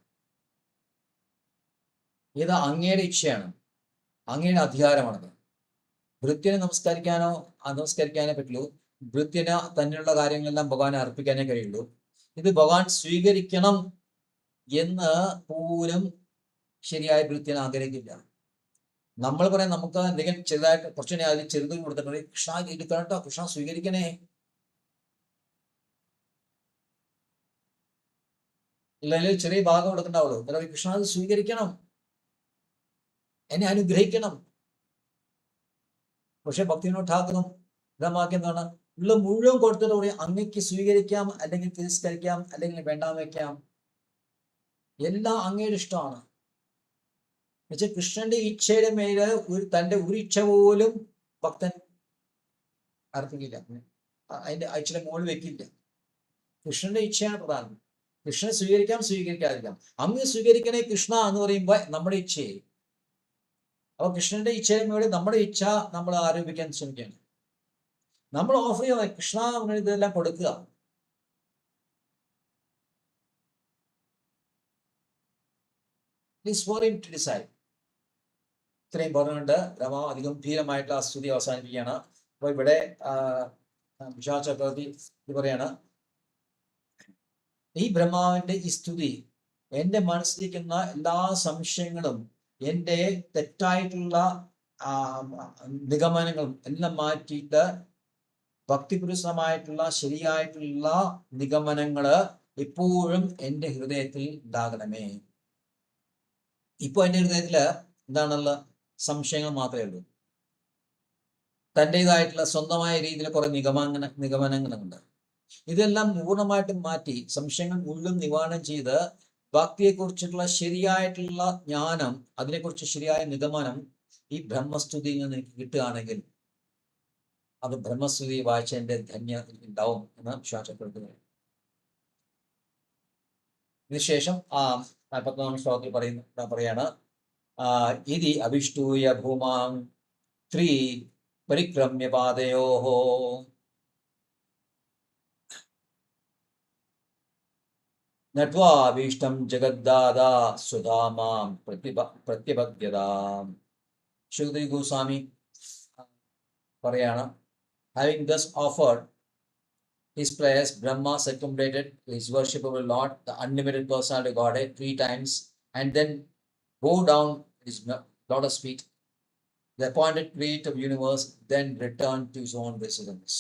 Speaker 1: ഇത് അങ്ങയുടെ ഇച്ഛയാണ്, അങ്ങയുടെ അധികാരമാണത്. ഭൃത്യനെ നമസ്കരിക്കാനേ പറ്റുള്ളൂ. ഭൃത്യന് തന്നെയുള്ള കാര്യങ്ങളെല്ലാം ഭഗവാനെ അർപ്പിക്കാനേ കഴിയുള്ളൂ. ഇത് ഭഗവാൻ സ്വീകരിക്കണം എന്ന് പോലും ശരിയായ ഭൃത്യൻ ആഗ്രഹിക്കില്ല. നമ്മൾ പറയാം, നമുക്ക് എന്തെങ്കിലും ചെറുതായിട്ട് കുറച്ചുകൂടി അതിൽ ചെറുത് കൊടുത്തിട്ടുണ്ട്, കൃഷ്ണ എടുക്കണട്ടോ, കൃഷ്ണ സ്വീകരിക്കണേ, ഇല്ലെങ്കിൽ ചെറിയ ഭാഗം കൊടുക്കണ്ടാവുള്ളൂ. അതായത് കൃഷ്ണ അത് സ്വീകരിക്കണം, എന്നെ അനുഗ്രഹിക്കണം. പക്ഷെ ഭക്തിവിനോദ് ഠാക്കൂറും ഇതമാക്കി എന്താണ്, ഉള്ള മുഴുവൻ കൊടുത്തിട്ട് പറയും അങ്ങക്ക് സ്വീകരിക്കാം അല്ലെങ്കിൽ തിരസ്കരിക്കാം അല്ലെങ്കിൽ വേണ്ടാന്ന് വെക്കാം, എല്ലാം അങ്ങയുടെ ഇഷ്ടമാണ്. എന്നുവെച്ചാൽ കൃഷ്ണന്റെ ഇച്ഛയുടെ മേല് തന്റെ ഒരു ഇച്ഛ പോലും ഭക്തൻ അർപ്പിക്കില്ല, അതിന്റെ ഇച്ഛയുടെ മുകളിൽ വെക്കില്ല. കൃഷ്ണന്റെ ഇച്ഛയാണ് പ്രധാനം. കൃഷ്ണനെ സ്വീകരിക്കാം സ്വീകരിക്കാതിരിക്കാം. അങ്ങ് സ്വീകരിക്കണേ കൃഷ്ണ എന്ന് പറയുമ്പോൾ നമ്മുടെ ഇച്ഛയെ, അപ്പൊ കൃഷ്ണന്റെ ഇച്ഛയുടെ മുകളിൽ നമ്മുടെ ഇച്ഛ നമ്മൾ ആരോപിക്കാൻ ശ്രമിക്കുകയാണ്. നമ്മൾ ഓഫർ ചെയ്യുക, കൃഷ്ണ അങ്ങനെ ഇതെല്ലാം കൊടുക്കുക. It's for him to decide. ഇത്രയും പറഞ്ഞുകൊണ്ട് ബ്രഹ്മ അതിഗംഭീരമായിട്ടുള്ള ആ സ്തുതി അവസാനിപ്പിക്കുകയാണ്. അപ്പോൾ ഇവിടെ വിശാൽ ചക്രവർത്തി ഇത് പറയാണ്, ഈ ബ്രഹ്മാവിന്റെ ഈ സ്തുതി എൻ്റെ മനസ്സിലിരിക്കുന്ന എല്ലാ സംശയങ്ങളും, എൻ്റെ തെറ്റായിട്ടുള്ള നിഗമനങ്ങളും എല്ലാം മാറ്റിയിട്ട് ഭക്തിപുരുഷമായിട്ടുള്ള ശരിയായിട്ടുള്ള നിഗമനങ്ങള് എപ്പോഴും എൻ്റെ ഹൃദയത്തിൽ ഉണ്ടാകണമേ. ഇപ്പൊ എൻ്റെ ഹൃദയത്തില് എന്താണുള്ള സംശയങ്ങൾ മാത്രമേ ഉള്ളൂ. തൻ്റെതായിട്ടുള്ള സ്വന്തമായ രീതിയിൽ കുറെ നിഗമനങ്ങളുണ്ട്. ഇതെല്ലാം പൂർണ്ണമായിട്ടും മാറ്റി സംശയങ്ങൾ മുഴുവൻ നിവാരണം ചെയ്ത് ഭക്തിയെക്കുറിച്ചിട്ടുള്ള ശരിയായിട്ടുള്ള ജ്ഞാനം, അതിനെക്കുറിച്ച് ശരിയായ നിഗമനം ഈ ബ്രഹ്മസ്തുതിയിൽ നിന്ന് എനിക്ക് കിട്ടുകയാണെങ്കിൽ അത് ബ്രഹ്മസ്തുതി വായിച്ചതിന്റെ ധന്യം ഉണ്ടാവും എന്ന് വിശ്വാസപ്പെടുത്തുന്നു. ഇതിനുശേഷം 44 ശ്ലോകത്തിൽ പറയാണ്, ഇതി അഭിഷ്ടൂയ ഭൂമാം ത്രീ പരിക്രമ്യ പാദയോഹോ നത്വാഭീഷ്ടം ജഗദ്ദാദാ സുധാമാം പ്രത്യപദ്യതാം. ശുദ്ധി ഗോസ്വാമി പറയാണ്, having thus offered his prayers, Brahma circumambulated his worshipable Lord, the unlimited personality Godhead, 3 times, and then bowed down his lotus feet, the appointed creator of universe, then returned to his own residence.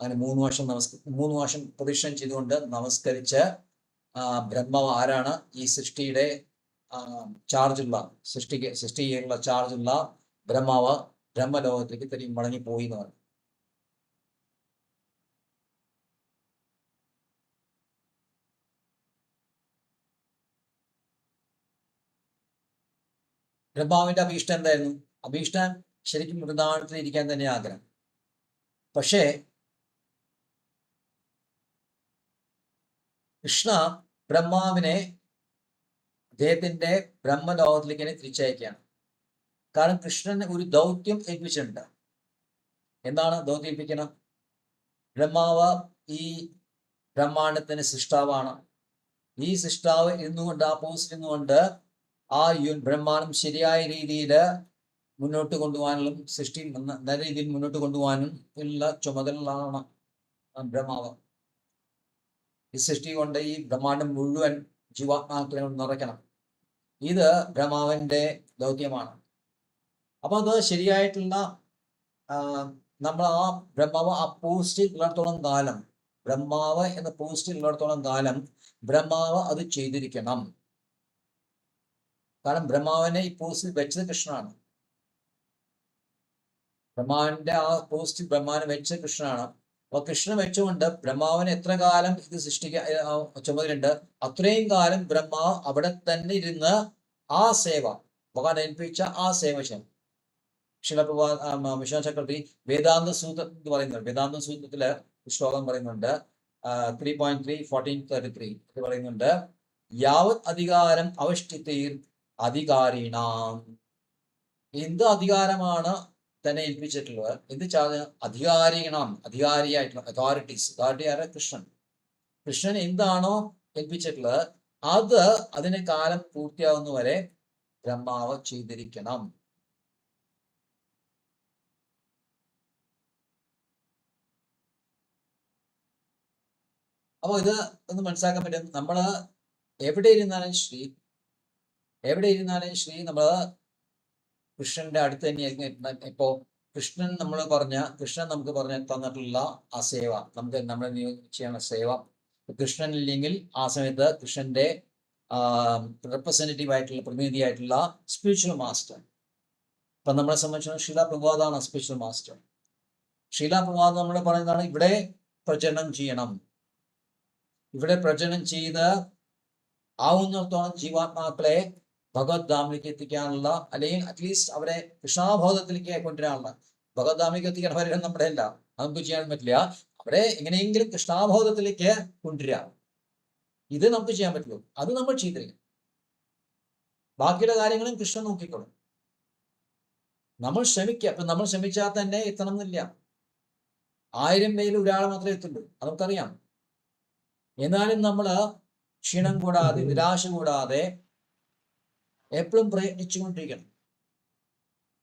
Speaker 1: അങ്ങനെ 3 വർഷം പ്രദക്ഷിണം ചെയ്തുകൊണ്ട് നമസ്കരിച്ച് ബ്രഹ്മാവ് ആരാണ്? ഈ സൃഷ്ടിയുടെ ചാർജുള്ള സൃഷ്ടിയുള്ള ചാർജുള്ള ബ്രഹ്മാവ് ബ്രഹ്മലോകത്തേക്ക് തിരികെ മടങ്ങിപ്പോയി എന്ന് പറഞ്ഞു. ബ്രഹ്മാവിന്റെ അഭീഷ്ടം എന്തായിരുന്നു? അഭീഷ്ടം ശരിക്കും വൃന്ദാവനത്തിൽ ഇരിക്കാൻ തന്നെ ആഗ്രഹം. പക്ഷേ കൃഷ്ണ ബ്രഹ്മാവിനെ അദ്ദേഹത്തിന്റെ ബ്രഹ്മലോകത്തിലേക്ക് തന്നെ തിരിച്ചയക്കുകയാണ്. കാരണം കൃഷ്ണൻ ഒരു ദൗത്യം ഏൽപ്പിച്ചിട്ടുണ്ട്. എന്താണ് ദൗത്യം ഏൽപ്പിക്കണം? ബ്രഹ്മാവ് ഈ ബ്രഹ്മാണ്ടത്തിന്റെ സൃഷ്ടാവാണ്. ഈ സൃഷ്ടാവ് ഇരുന്നുകൊണ്ട്, ആ പോസ്റ്റ് ഇരുന്നുകൊണ്ട് ആ ബ്രഹ്മാണ്ടം ശരിയായ രീതിയിൽ മുന്നോട്ട് കൊണ്ടുപോകാനും സൃഷ്ടി നല്ല രീതിയിൽ മുന്നോട്ട് കൊണ്ടുപോകാനും ഉള്ള ചുമതലകളാണ് ബ്രഹ്മാവ്. ഈ സൃഷ്ടി കൊണ്ട് ഈ ബ്രഹ്മാണ്ടം മുഴുവൻ ജീവാത്മാക്കളെ നിറയ്ക്കണം. ഇത് ബ്രഹ്മാവിന്റെ ദൗത്യമാണ്. അപ്പൊ അത് ശരിയായിട്ടുള്ള നമ്മൾ ആ ബ്രഹ്മാവ് ആ പോസ്റ്റിൽ ഉള്ളിടത്തോളം കാലം, ബ്രഹ്മാവ് എന്ന പോസ്റ്റിൽ ഉള്ളിടത്തോളം കാലം ബ്രഹ്മാവ് അത് ചെയ്തിരിക്കണം. കാരണം ബ്രഹ്മാവിനെ ഈ പോസ്റ്റിൽ വെച്ചത് കൃഷ്ണനാണ്. ബ്രഹ്മാവിന്റെ ആ പോസ്റ്റിൽ ബ്രഹ്മാവിനെ വെച്ചത് കൃഷ്ണനാണ്. അപ്പൊ കൃഷ്ണൻ വെച്ചുകൊണ്ട് ബ്രഹ്മാവിന് എത്ര കാലം ഇത് സൃഷ്ടിക്കാൻ ചുമതലയുണ്ട്, അത്രയും കാലം ബ്രഹ്മാവ് അവിടെ തന്നെ ഇരുന്ന് ആ സേവ, ഭഗവാൻ ഏൽപ്പിച്ച ആ സേവ ചെയ്യണം. വിശ്വനാഥ ചക്രവർത്തി വേദാന്ത സൂത്ര എന്ന് പറയുന്നുണ്ട്. വേദാന്ത സൂത്രത്തില് ശ്ലോകം പറയുന്നുണ്ട്, 3.3 1433 ഇത് പറയുന്നുണ്ട്, യാവത് അധികാരം അവഷ്ടിതീർ അധികാരീണാം. എന്ത് അധികാരമാണ് തന്നെ ഏൽപ്പിച്ചിട്ടുള്ളത്? എന്ത് അധികാരീണം, അധികാരിയായിട്ടുള്ള അതോറിറ്റീസ്, അതോറിറ്റി ആയ കൃഷ്ണൻ എന്താണോ ഏൽപ്പിച്ചിട്ടുള്ളത് അത് അതിന് കാലം പൂർത്തിയാവുന്നവരെ ബ്രഹ്മാവ് ചെയ്തിരിക്കണം. അപ്പോൾ ഇത് ഒന്ന് മനസ്സിലാക്കാൻ പറ്റും. നമ്മള് എവിടെ ഇരുന്നാലും ശ്രീ നമ്മള് കൃഷ്ണന്റെ അടുത്ത് തന്നെയായിരിക്കും. ഇപ്പോ കൃഷ്ണൻ നമുക്ക് പറഞ്ഞ തന്നിട്ടുള്ള ആ സേവ, നമ്മളെ ചെയ്യണ സേവ, കൃഷ്ണൻ ഇല്ലെങ്കിൽ ആ സമയത്ത് കൃഷ്ണന്റെ റെപ്രസെന്റേറ്റീവ് ആയിട്ടുള്ള, പ്രതിനിധിയായിട്ടുള്ള സ്പിരിച്വൽ മാസ്റ്റർ. ഇപ്പൊ നമ്മളെ സംബന്ധിച്ചിടത്തോളം ശീല പ്രഭാതാണ് സ്പിരിച്വൽ മാസ്റ്റർ. ശീല പ്രഭാത് നമ്മൾ പറയുന്നതാണ്, ഇവിടെ പ്രചരണം ചെയ്യണം, ഇവിടെ പ്രചരണം ചെയ്ത് ആവുന്നിടത്തോളം ജീവാത്മാക്കളെ ഭഗവത് ധാമിലേക്ക് എത്തിക്കാനുള്ള, അല്ലെങ്കിൽ അറ്റ്ലീസ്റ്റ് അവരെ കൃഷ്ണാബോധത്തിലേക്ക് കൊണ്ടുവരാനുള്ള. ഭഗവത് ധാമിലേക്ക് എത്തിക്കാൻ വരെ നമ്മുടെ അല്ല, നമുക്ക് ചെയ്യാൻ പറ്റില്ല. അവരെ എങ്ങനെയെങ്കിലും കൃഷ്ണാബോധത്തിലേക്ക് കൊണ്ടുവരിക, ഇത് നമുക്ക് ചെയ്യാൻ പറ്റുള്ളൂ. അത് നമ്മൾ ചെയ്തിരിക്കും. ബാക്കിയുള്ള കാര്യങ്ങളും കൃഷ്ണൻ നോക്കിക്കോളും. നമ്മൾ ശ്രമിക്കുക. അപ്പൊ നമ്മൾ ശ്രമിച്ചാൽ തന്നെ എത്തണം എന്നില്ല. 1000 പേരിൽ ഒരാൾ മാത്രമേ എത്തുള്ളൂ, അത് നമുക്കറിയാം. എന്നാലും നമ്മൾ ക്ഷീണം കൂടാതെ നിരാശ കൂടാതെ എപ്പോഴും പ്രയത്നിച്ചുകൊണ്ടിരിക്കണം.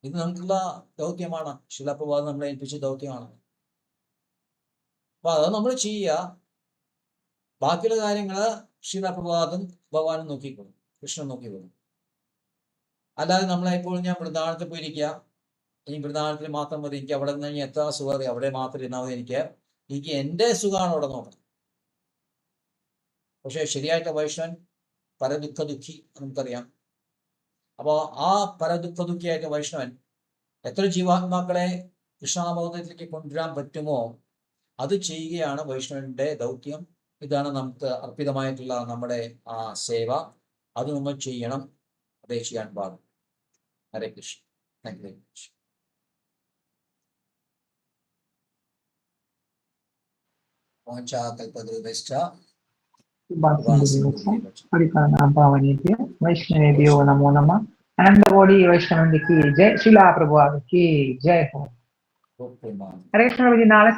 Speaker 1: ഇത് നമുക്കുള്ള ദൗത്യമാണ്, ശിലാപ്രഭാതം നമ്മളെ ഏൽപ്പിച്ച ദൗത്യമാണ്. അപ്പൊ അത് നമ്മൾ ചെയ്യുക. ബാക്കിയുള്ള കാര്യങ്ങൾ ശിലാപ്രഭാതം ഭഗവാനും നോക്കിക്കോളും, കൃഷ്ണൻ നോക്കിക്കോളും. അല്ലാതെ നമ്മളെപ്പോഴും ഞാൻ വൃന്ദാവനത്തിൽ പോയിരിക്കുക, ഇനി വൃന്ദാവനത്തിൽ മാത്രം മതി, എനിക്ക് അവിടെ നിന്ന് എത്ര സുഖം അവിടെ മാത്രം ഇരുന്നാൽ മതി, എനിക്ക് എൻ്റെ സുഖമാണ് അവിടെ നോക്കണം. പക്ഷെ ശരിയായിട്ട് വൈഷ്ണവൻ പരദുഃഖ ദുഃഖി നമുക്കറിയാം. അപ്പോൾ ആ പരദുഃഖ ദുഃഖിയായിട്ട് വൈഷ്ണവൻ എത്ര ജീവാത്മാക്കളെ കൃഷ്ണാബോധത്തിലേക്ക് കൊണ്ടുവരാൻ പറ്റുമോ അത് ചെയ്യുകയാണ് വൈഷ്ണവന്റെ ദൗത്യം. ഇതാണ് നമുക്ക് അർപ്പിതമായിട്ടുള്ള നമ്മുടെ ആ സേവ. അത് നമ്മൾ ചെയ്യണം, അതേ ചെയ്യാൻ പാടും. Hare Krishna. Thank you very much. മോക്ഷാകൽപതരുഭ്യശ്ച
Speaker 2: परिपालनाभावनेभ्यो वैष्णवेभ्यो नमो नमः। अनंत कोटि वैष्णव की जय। शिला प्रभुपाद की जय हो।
Speaker 1: ഗോപകുമാർ.
Speaker 2: हरे कृष्ण जी। नाले